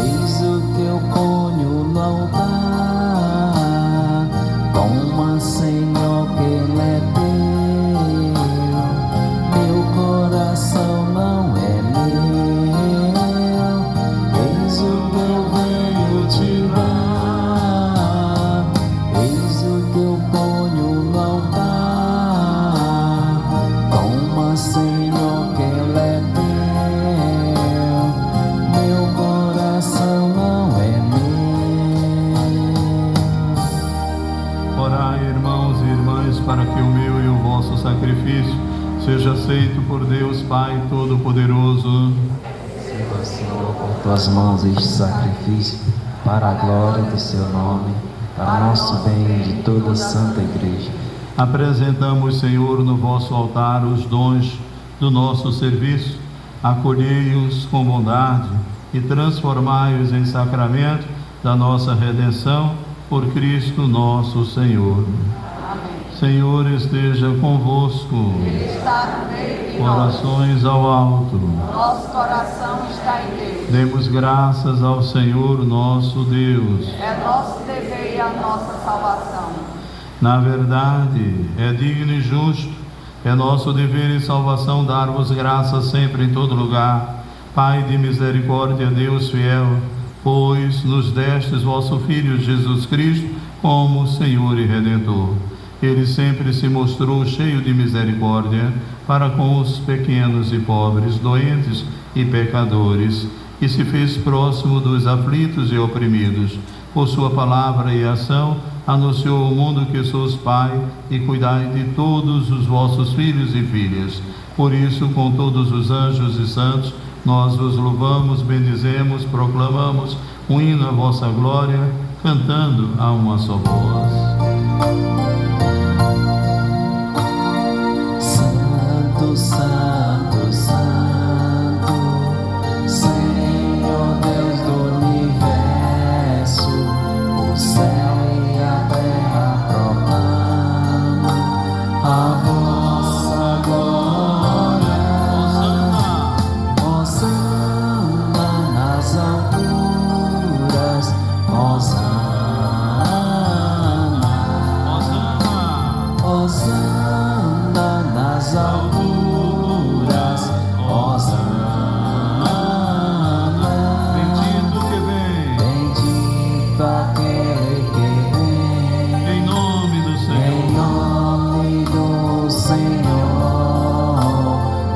eis o que eu ponho no altar. Toma, Senhor, que Ele é teu, meu coração não é meu. Eis o que eu venho te dar, eis o que eu ponho no altar. Toma, Senhor, que Ele é teu, meu coração não é meu. Orai, irmãos e irmãs, para que o meu e o vosso sacrifício seja aceito por Deus Pai Todo-Poderoso. Receba, Senhor, com tuas mãos este sacrifício, para a glória do seu nome, para o nosso bem e de toda a Santa Igreja. Apresentamos, Senhor, no vosso altar os dons do nosso serviço. Acolhei-os com bondade e transformai-os em sacramento da nossa redenção por Cristo nosso Senhor. Amém. Senhor esteja convosco. Ele está no meio de nós. Orações ao alto. Nosso coração está em Deus. Demos graças ao Senhor nosso Deus. É nosso dever e a nossa salvação. Na verdade, é digno e justo, é nosso dever e salvação dar-vos graças sempre em todo lugar. Pai de misericórdia, Deus fiel, pois nos destes vosso Filho Jesus Cristo como Senhor e Redentor. Ele sempre se mostrou cheio de misericórdia para com os pequenos e pobres, doentes e pecadores, e se fez próximo dos aflitos e oprimidos. Por sua palavra e ação, anunciou ao mundo que sois Pai e cuidai de todos os vossos filhos e filhas. Por isso, com todos os anjos e santos, nós vos louvamos, bendizemos, proclamamos um hino à vossa glória, cantando a uma só voz. Santo, Santo, Santo, Senhor Deus do universo, o céu e a terra proclamam a vossa glória. Hosana nas alturas, Hosana, Hosana nas alturas, Hosana. Bendito que vem, Bendito aquele que vem, em nome do em Senhor. nome do Senhor.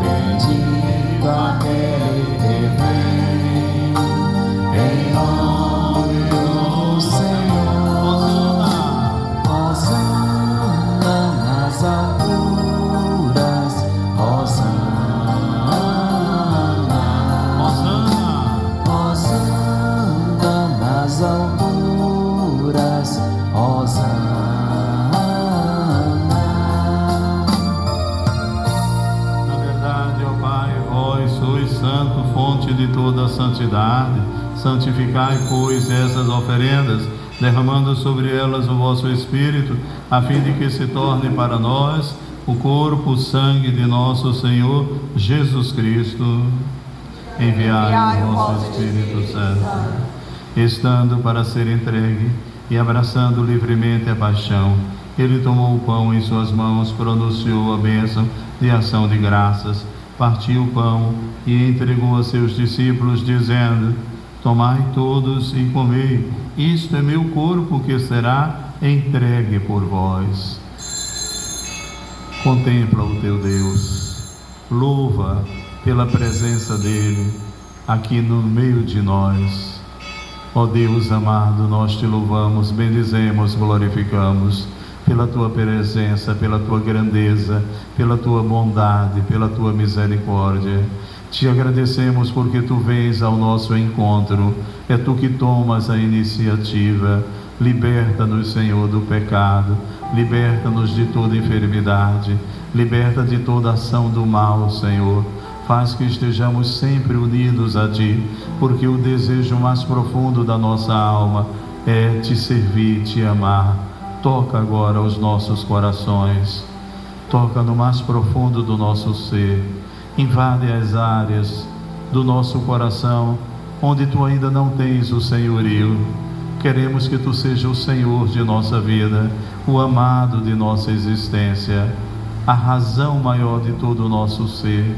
Bendito aquele que vem, em nome do Senhor. Hosana nas alturas, Hosana, Hosana. Hosana nas alturas, Hosana. Na verdade, ó Pai, vós sois santo, fonte de toda a santidade. Santificai, pois, essas oferendas, derramando sobre elas o vosso Espírito, a fim de que se torne para nós o corpo, o sangue de nosso Senhor Jesus Cristo. Enviai o vosso Espírito Santo, estando para ser entregue e abraçando livremente a paixão, ele tomou o pão em suas mãos, pronunciou a bênção de ação de graças, partiu o pão e entregou a seus discípulos, dizendo: tomai todos e comei, isto é meu corpo que será entregue por vós. Contempla o teu Deus, louva pela presença dele aqui no meio de nós. Ó Deus amado, nós te louvamos, bendizemos, glorificamos pela tua presença, pela tua grandeza, pela tua bondade, pela tua misericórdia. Te agradecemos porque tu vens ao nosso encontro, é tu que tomas a iniciativa. Liberta-nos, Senhor, do pecado, liberta-nos de toda enfermidade, liberta de toda ação do mal, Senhor. Faz que estejamos sempre unidos a Ti, porque o desejo mais profundo da nossa alma é Te servir, Te amar. toca agora os nossos corações, toca no mais profundo do nosso ser, invade as áreas do nosso coração onde tu ainda não tens o senhorio. Queremos que tu seja o Senhor de nossa vida, o amado de nossa existência, a razão maior de todo o nosso ser.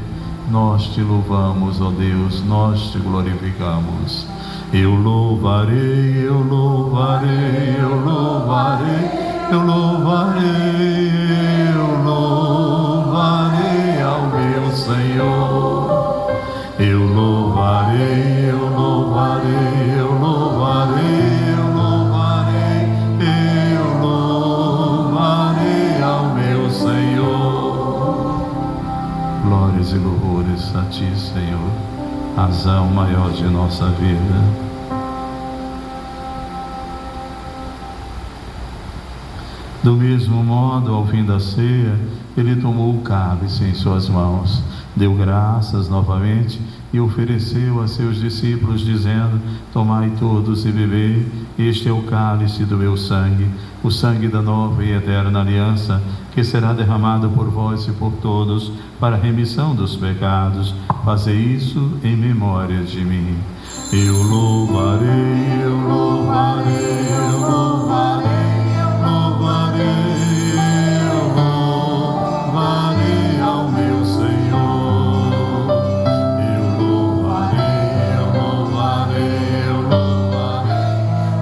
Nós te louvamos, ó Deus, nós te glorificamos. Eu louvarei, eu louvarei, eu louvarei, eu louvarei, eu louvarei ao meu Senhor. Eu louvarei, eu louvarei, eu louvarei, eu louvarei, eu louvarei ao meu Senhor. Glórias e louvores a ti, Senhor, razão maior de nossa vida. Do mesmo modo, ao fim da ceia, ele tomou o cálice em suas mãos, deu graças novamente e ofereceu a seus discípulos, dizendo: tomai todos e bebei, este é o cálice do meu sangue, o sangue da nova e eterna aliança, que será derramado por vós e por todos para a remissão dos pecados. Fazei isso em memória de mim. Eu louvarei, eu louvarei, eu louvarei, eu louvarei ao meu Senhor. Eu louvarei, eu louvarei, eu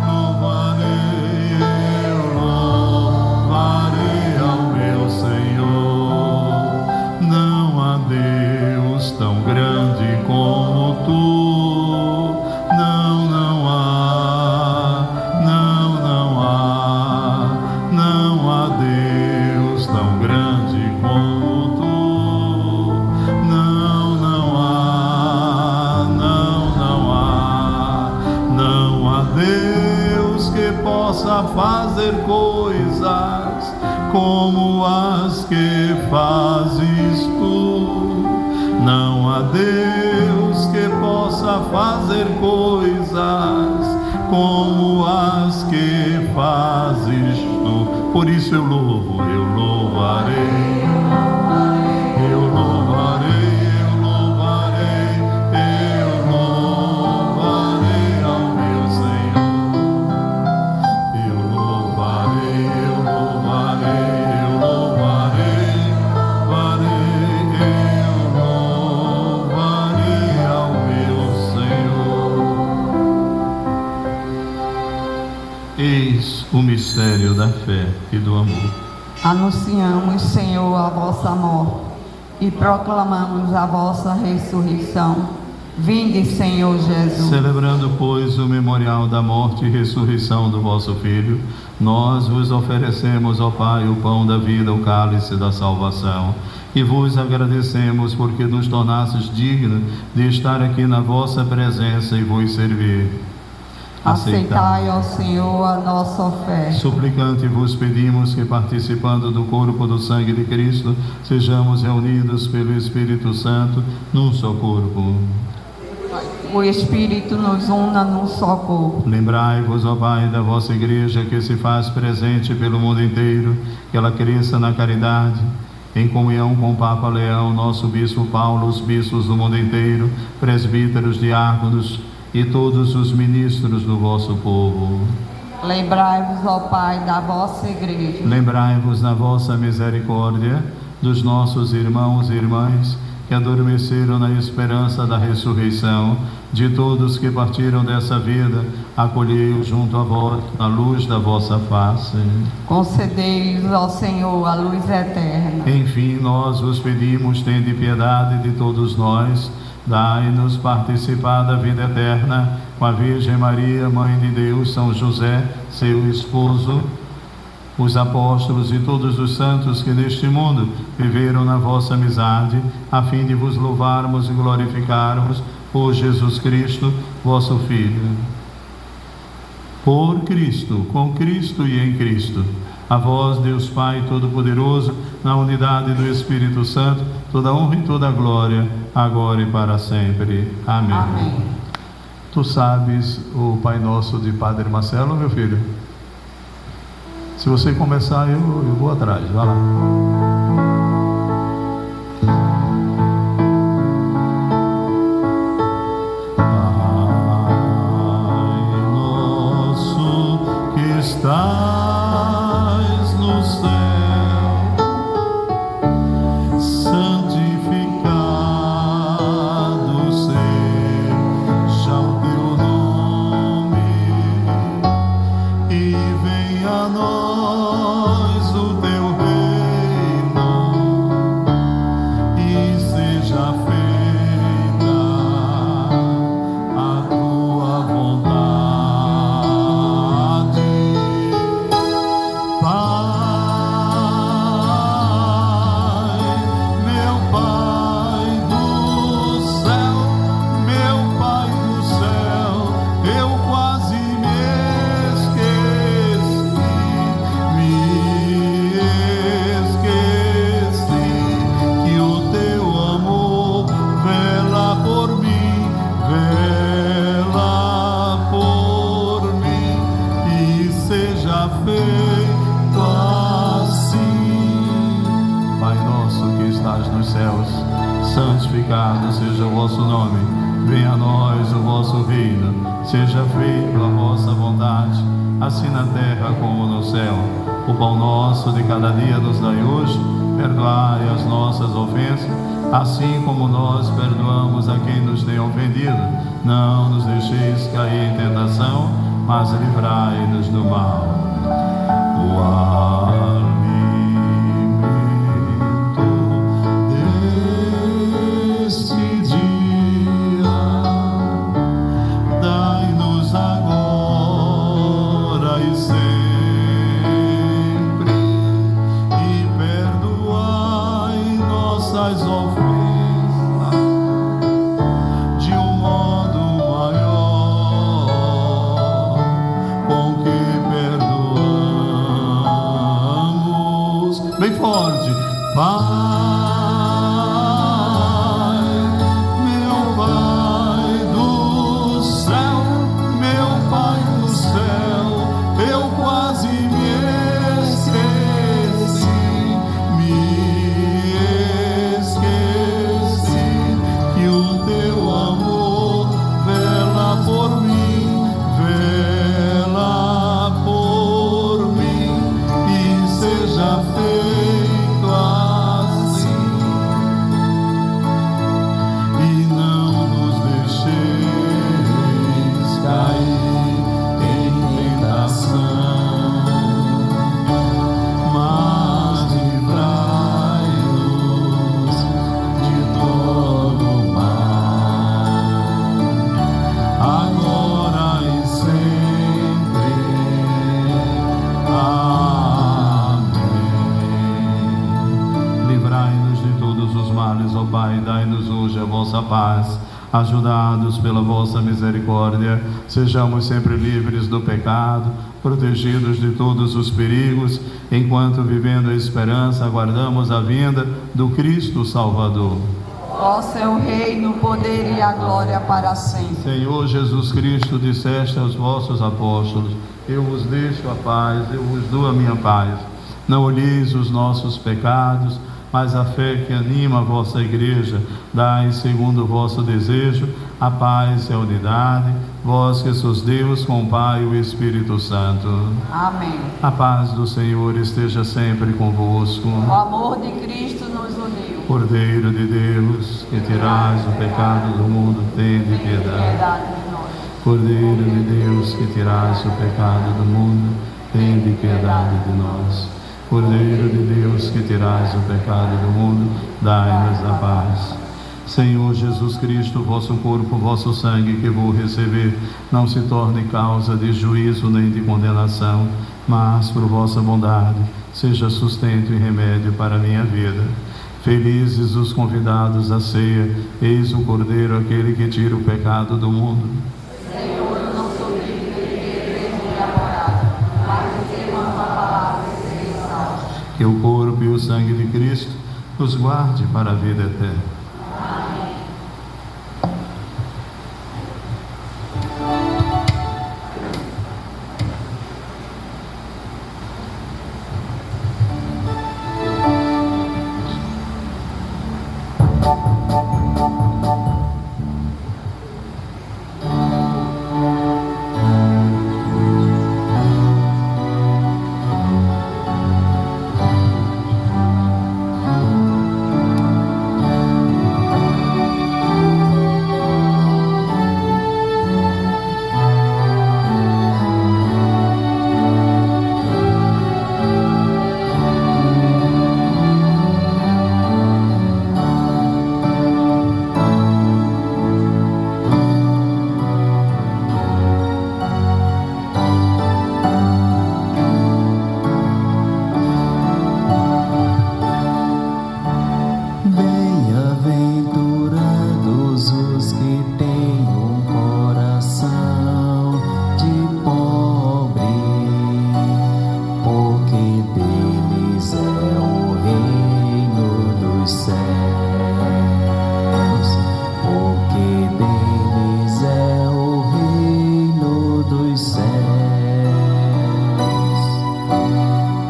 louvarei, eu louvarei ao meu Senhor. Não há Deus tão grande como tu. Fazer coisas como as que fazes tu. Não há Deus que possa fazer coisas como as que fazes tu. Por isso eu louvo, eu louvarei, eu louvarei, eu louvarei, eu louvarei ao meu Senhor. Eis o mistério da fé e do amor. Anunciamos, Senhor, a vossa morte e proclamamos a vossa ressurreição. Vinde, Senhor Jesus. Celebrando, pois, o memorial da morte e ressurreição do vosso Filho, nós vos oferecemos, ó Pai, o pão da vida, o cálice da salvação, e vos agradecemos porque nos tornastes dignos de estar aqui na vossa presença e vos servir. Aceitai, ó Senhor, a nossa oferta. Suplicante vos pedimos que, participando do corpo do sangue de Cristo, sejamos reunidos pelo Espírito Santo num só corpo. O Espírito nos una num só corpo. Lembrai-vos, ó Pai, da vossa Igreja que se faz presente pelo mundo inteiro, que ela cresça na caridade, em comunhão com o Papa Leão, nosso Bispo Paulo, os bispos do mundo inteiro, presbíteros, diáconos e todos os ministros do vosso povo. Lembrai-vos, ó Pai, da vossa Igreja. Lembrai-vos na vossa misericórdia dos nossos irmãos e irmãs que adormeceram na esperança da ressurreição, de todos que partiram dessa vida, acolhei-os junto a vós, na luz da vossa face. Concedei-lhes, ó Senhor, a luz eterna. Enfim, nós vos pedimos, tende piedade de todos nós, dai-nos participar da vida eterna, com a Virgem Maria, Mãe de Deus, São José, seu esposo, os apóstolos e todos os santos que neste mundo viveram na vossa amizade, a fim de vos louvarmos e glorificarmos por Jesus Cristo, vosso Filho. Por Cristo, com Cristo e em Cristo, a vós, Deus Pai Todo-Poderoso, na unidade do Espírito Santo, toda honra e toda glória, agora e para sempre. Amém. Amém. Tu sabes o Pai Nosso de Padre Marcelo, meu filho? Se você começar, eu vou atrás. Vai lá. Estás no céu, santificado seja o teu nome, e venha a nós o teu reino, e seja feita a tua vontade. Feito assim. Pai nosso que estás nos céus, santificado seja o vosso nome. Venha a nós o vosso reino. Seja feita a vossa vontade, assim na terra como no céu. O pão nosso de cada dia nos dai hoje. Perdoai as nossas ofensas, assim como nós perdoamos a quem nos tem ofendido. Não nos deixeis cair em tentação, mas livrai-nos do mal. O alimento deste dia dai-nos agora e sempre, e perdoai nossas ofensas de um modo maior, com que perdoamos. Bem forte. Pai, meu Pai do céu, meu Pai do céu, eu quase me esqueci que o teu amor vela por mim, vela por mim, e seja feito assim, e não nos deixeis cair em tentação, mas livrai-nos de todo mal, agora e sempre. Amém. Livrai-nos de todos os males, ó Pai, dai-nos hoje a vossa paz. Ajudados pela vossa misericórdia, sejamos sempre livres do pecado, protegidos de todos os perigos, enquanto, vivendo a esperança, aguardamos a vinda do Cristo Salvador. Vosso é o reino, o poder e a glória para sempre. Senhor Jesus Cristo, disseste aos vossos apóstolos: eu vos deixo a paz, eu vos dou a minha paz. Não olheis os nossos pecados, mas a fé que anima a vossa igreja. Dai, segundo o vosso desejo, a paz e a unidade, vós que sois Deus com o Pai e o Espírito Santo. Amém. A paz do Senhor esteja sempre convosco. O amor de Cristo nos uniu. Cordeiro de Deus, que tirais o pecado do mundo, tende piedade. Piedade de nós. Cordeiro de Deus, que tirais o pecado do mundo, tende piedade de nós. Cordeiro de Deus, que tirais o pecado do mundo, dai-nos a paz. Senhor Jesus Cristo, vosso corpo, vosso sangue que vou receber, não se torne causa de juízo nem de condenação, mas por vossa bondade seja sustento e remédio para a minha vida. Felizes os convidados à ceia, eis o Cordeiro, aquele que tira o pecado do mundo. Senhor, eu não sou digno de que entreis em minha morada, mas dizer uma palavra e serei salvo. Que o corpo e o sangue de Cristo nos guarde para a vida eterna. deles é o reino dos céus, porque deles é o reino dos céus.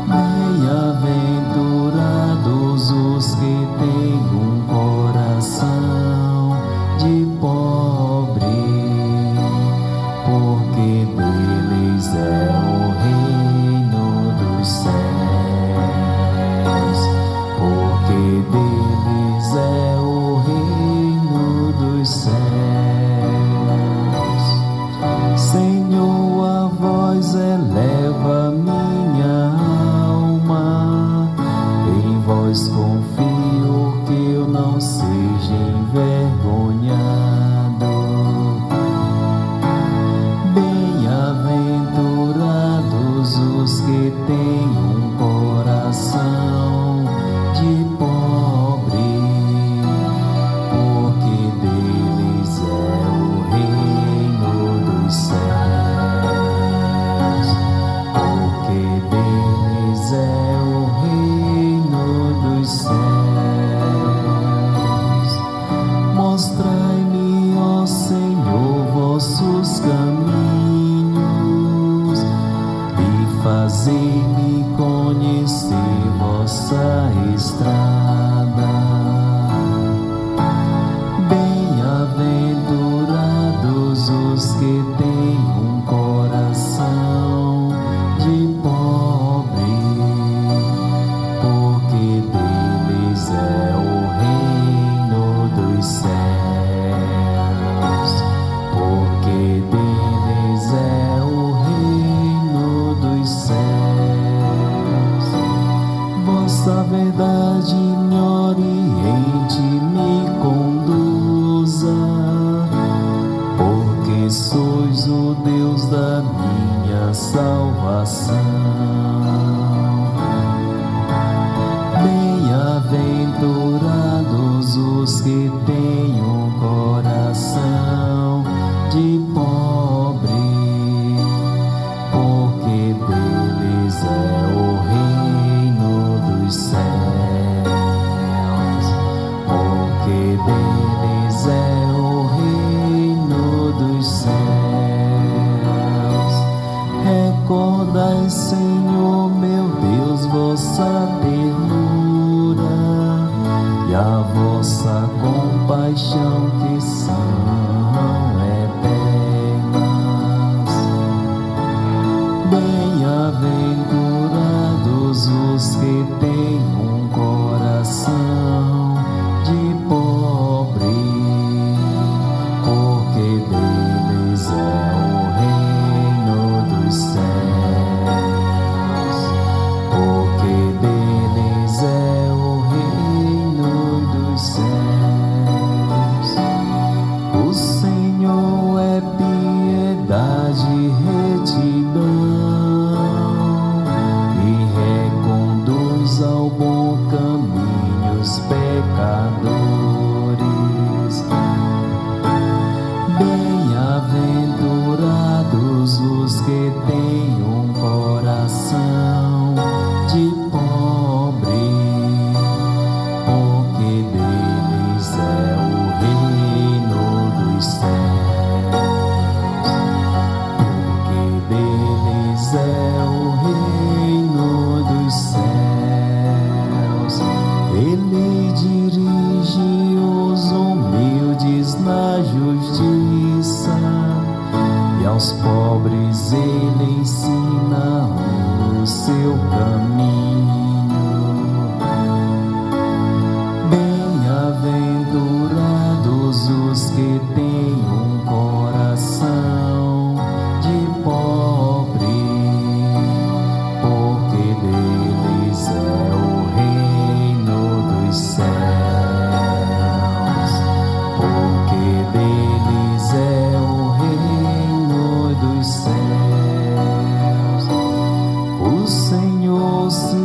Bem-aventurados os que têm um coração de pobre, porque deles é o reino dos céus, porque deles é o reino dos céus. Senhor, a voz eleva minha alma, em vós confio que eu não seja envergonhado. Bem-aventurados os que têm um coração de pobre, porque deles é o reino dos céus, porque deles é o reino dos céus. Mostrai-me, ó Senhor, vossos caminhos e fazei-me conhecer vossa estrada. Bem-aventurados os que têm um coração de pobre, porque deles é o reino dos céus, porque deles é o reino dos céus. Vossa verdade me oriente, me conduza, porque sois o Deus da minha salvação. Bem-aventurados os que têm um coração de pobre, porque deles é o reino dos céus, porque deles é o reino dos céus. Recordai, Senhor meu Deus, vossa ternura e a vossa compaixão, que são eternas. Bem-aventurados os que têm um coração de pobre, porque deles é o reino dos céus, porque deles é o reino dos céus. O Senhor é piedade e retidão, e reconduz ao bom caminho os pecadores. Bem-aventurados os que têm um coração de pobre, porque deles é o reino dos céus, porque deles é o reino dos céus. Ele dirige os humildes na justiça, e aos pobres ele ensina o seu caminho. Bem-aventurados os que têm um coração de pobre, porque deles é o reino dos céus, porque deles é o reino dos céus. O Senhor se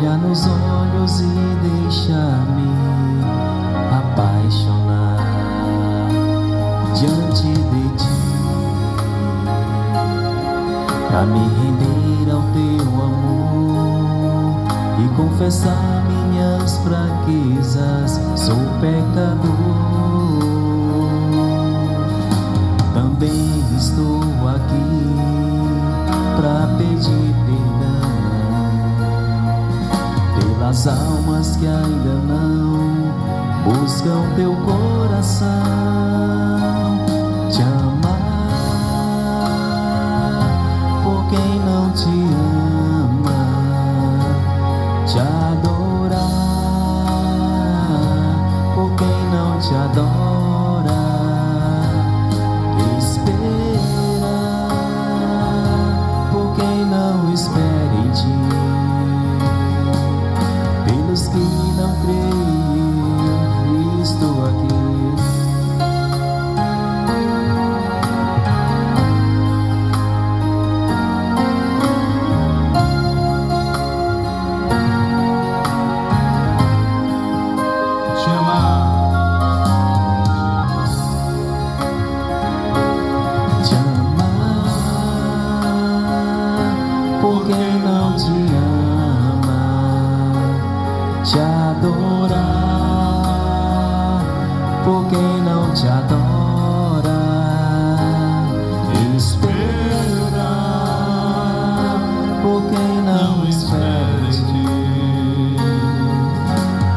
olha nos olhos e deixa-me apaixonar diante de ti, pra me render ao teu amor e confessar minhas fraquezas. Sou pecador, também estou aqui pra pedir perdão pelas almas que ainda não buscam teu coração. Te amar por quem não te ama, te adorar por quem não te adora, esperar por quem não espera em ti, pelos que não creem, estou aqui. Te amar por quem não te ama, te adorar por quem não te adora, esperar por quem não espera em ti,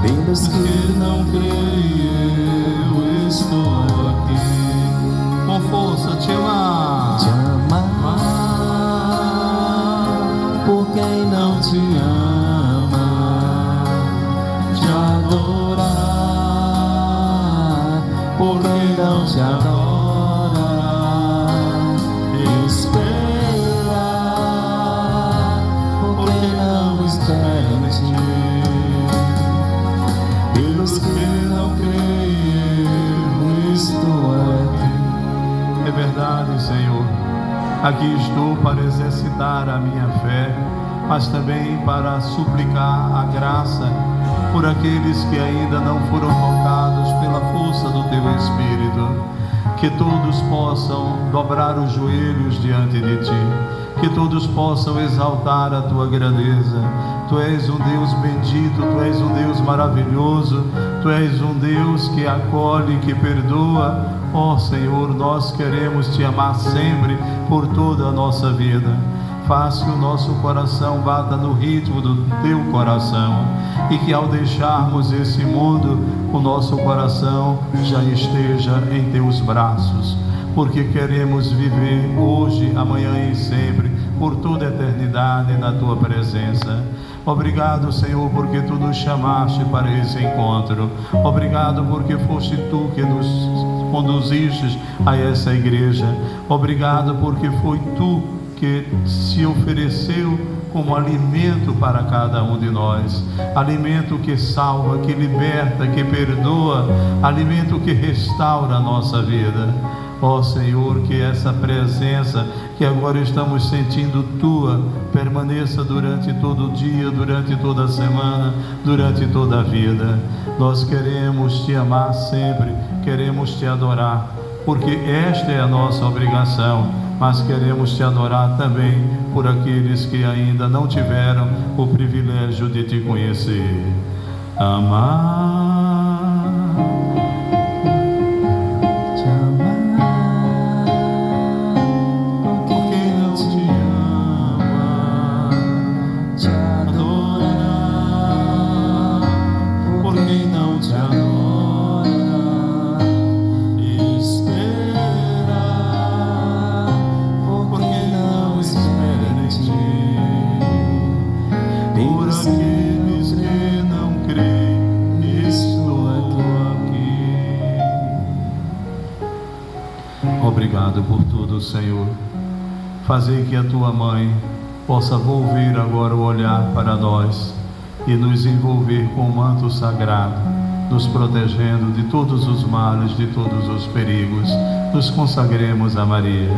pelos que não creem, eu estou aqui. Com força, te amar. Te amar por quem não te ama, te adorar por quem não te adora, esperar por quem não espera em ti, pelos que não creem, eu estou aqui. É verdade, Senhor. Aqui estou para exercitar a minha fé, mas também para suplicar a graça por aqueles que ainda não foram tocados pela força do Teu Espírito. Que todos possam dobrar os joelhos diante de Ti, que todos possam exaltar a Tua grandeza. Tu és um Deus bendito, Tu és um Deus maravilhoso, Tu és um Deus que acolhe, que perdoa. Ó Senhor, nós queremos Te amar sempre, por toda a nossa vida. Faz que o nosso coração bata no ritmo do Teu coração, e que ao deixarmos esse mundo, o nosso coração já esteja em Teus braços, porque queremos viver hoje, amanhã e sempre, por toda a eternidade na Tua presença. Obrigado, Senhor, porque Tu nos chamaste para esse encontro. Obrigado porque foste Tu que nos conduziste a essa igreja. Obrigado porque foi Tu que se ofereceu como alimento para cada um de nós, alimento que salva, que liberta, que perdoa, alimento que restaura a nossa vida. Ó Senhor, que essa presença que agora estamos sentindo Tua permaneça durante todo o dia, durante toda a semana, durante toda a vida. Nós queremos Te amar sempre, queremos Te adorar, porque esta é a nossa obrigação, mas queremos Te adorar também por aqueles que ainda não tiveram o privilégio de Te conhecer. Amar. Obrigado por tudo, Senhor. Fazer que a Tua Mãe possa volver agora o olhar para nós e nos envolver com o manto sagrado, nos protegendo de todos os males, de todos os perigos. Nos consagremos a Maria.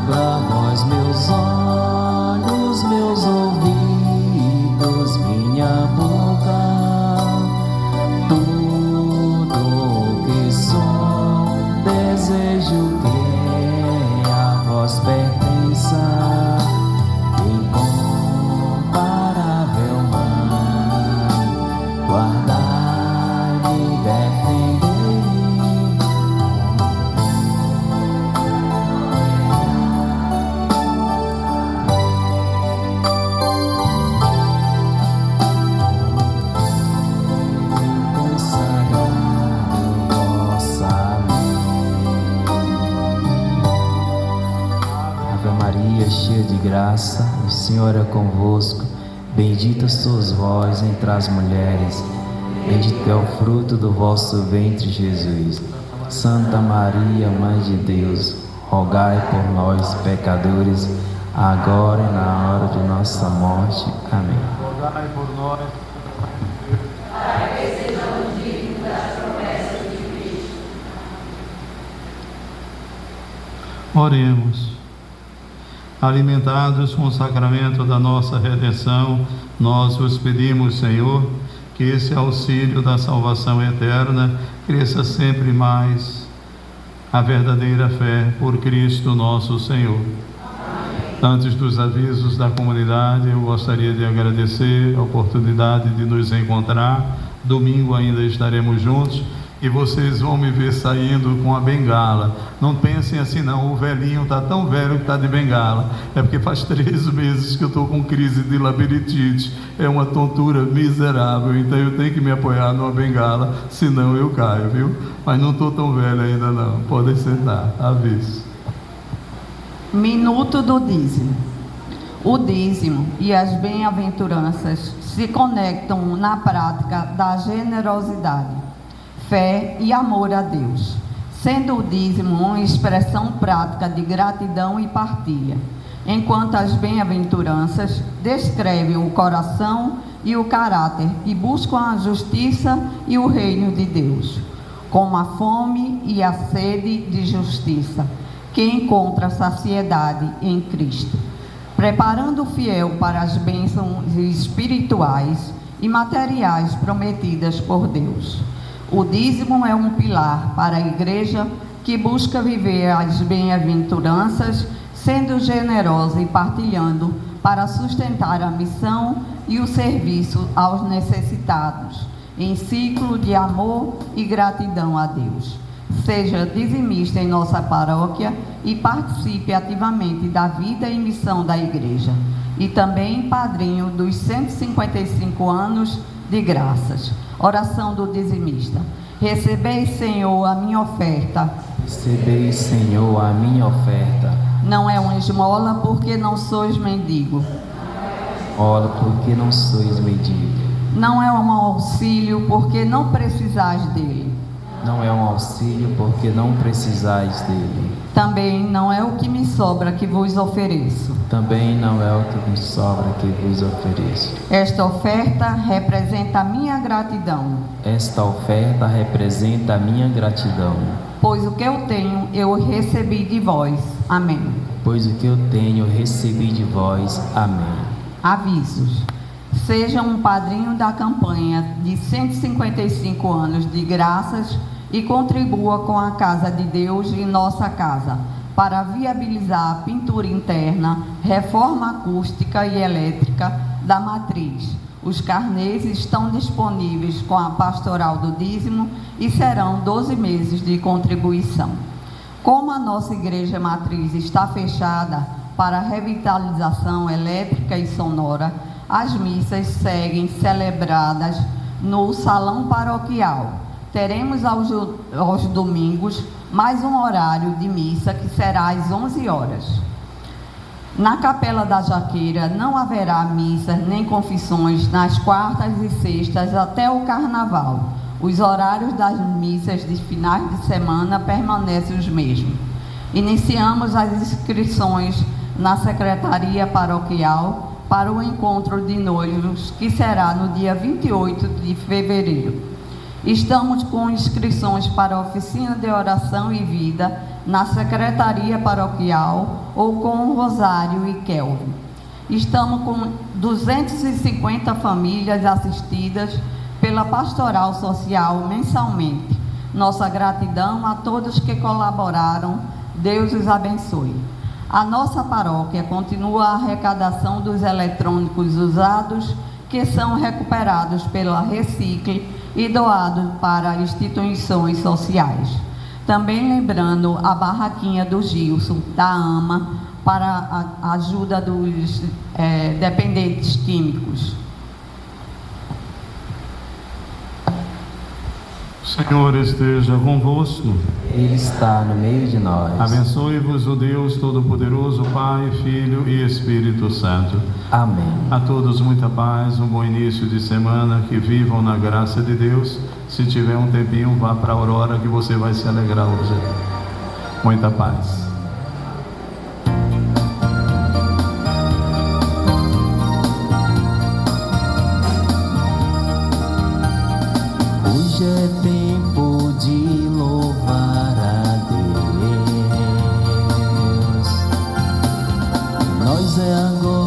Abra, vós, meus olhos, meus ouvidos, minha boca, tudo que sou, desejo que a vós pertença. Incomparável Mãe, guardai e defendei-me. Consagrado vossa mão. Ave Maria, cheia de graça, o Senhor é convosco. Bendita sois vós entre as mulheres, bendito é o fruto do vosso ventre, Jesus. Santa Maria, Mãe de Deus, rogai por nós, pecadores, agora e na hora de nossa morte. Amém. Rogai por nós. Oremos. Alimentados com o sacramento da nossa redenção, nós vos pedimos, Senhor, que esse auxílio da salvação eterna cresça sempre mais a verdadeira fé por Cristo nosso Senhor. Antes dos avisos da comunidade, eu gostaria de agradecer a oportunidade de nos encontrar. Domingo ainda estaremos juntos e vocês vão me ver saindo com a bengala. Não pensem assim não, o velhinho está tão velho que está de bengala. É porque faz 3 meses que eu estou com crise de labirintite. É uma tontura miserável, então eu tenho que me apoiar numa bengala, senão eu caio, viu? Mas não estou tão velho ainda não, podem sentar, aviso. Minuto do dízimo. O dízimo e as bem-aventuranças se conectam na prática da generosidade, fé e amor a Deus, sendo o dízimo uma expressão prática de gratidão e partilha, enquanto as bem-aventuranças descrevem o coração e o caráter que buscam a justiça e o reino de Deus, como a fome e a sede de justiça, que encontra saciedade em Cristo, preparando o fiel para as bênçãos espirituais e materiais prometidas por Deus. O dízimo é um pilar para a igreja que busca viver as bem-aventuranças, sendo generosa e partilhando para sustentar a missão e o serviço aos necessitados, em ciclo de amor e gratidão a Deus. Seja dizimista em nossa paróquia e participe ativamente da vida e missão da igreja. E também padrinho dos 155 anos de graças. Oração do dizimista. Recebei, Senhor, a minha oferta. Recebei, Senhor, a minha oferta. Não é uma esmola, porque não sois mendigo. Ora, porque não sois mendigo. Não é um auxílio, porque não precisais dele. Não é um auxílio, porque não precisais dele. Também não é o que me sobra que vos ofereço. Também não é o que me sobra que vos ofereço. Esta oferta representa a minha gratidão. Esta oferta representa a minha gratidão. Pois o que eu tenho, eu recebi de vós. Amém. Pois o que eu tenho, eu recebi de vós. Amém. Avisos. Seja um padrinho da campanha de 155 anos de graças e contribua com a Casa de Deus e Nossa Casa para viabilizar a pintura interna, reforma acústica e elétrica da matriz. Os carnês estão disponíveis com a pastoral do dízimo e serão 12 meses de contribuição. Como a nossa igreja matriz está fechada para revitalização elétrica e sonora, as missas seguem celebradas no salão paroquial. Teremos aos domingos mais um horário de missa que será às 11 horas. Na Capela da Jaqueira não haverá missas nem confissões nas quartas e sextas até o Carnaval. Os horários das missas de finais de semana permanecem os mesmos. Iniciamos as inscrições na Secretaria Paroquial para o encontro de noivos, que será no dia 28 de fevereiro. Estamos com inscrições para a oficina de oração e vida na secretaria paroquial ou com Rosário e Kelvin. Estamos com 250 famílias assistidas pela Pastoral Social mensalmente. Nossa gratidão a todos que colaboraram. Deus os abençoe. A nossa paróquia continua a arrecadação dos eletrônicos usados, que são recuperados pela Recicle e doados para instituições sociais. Também lembrando a barraquinha do Gilson, da AMA, para a ajuda dos dependentes químicos. O Senhor esteja convosco. Ele está no meio de nós. Abençoe-vos o Deus Todo-Poderoso, Pai, Filho e Espírito Santo. Amém. A todos muita paz, um bom início de semana, que vivam na graça de Deus. Se tiver um tempinho, vá para a Aurora que você vai se alegrar hoje. Muita paz. Hoje é tempo de louvar a Deus. Nós é agora.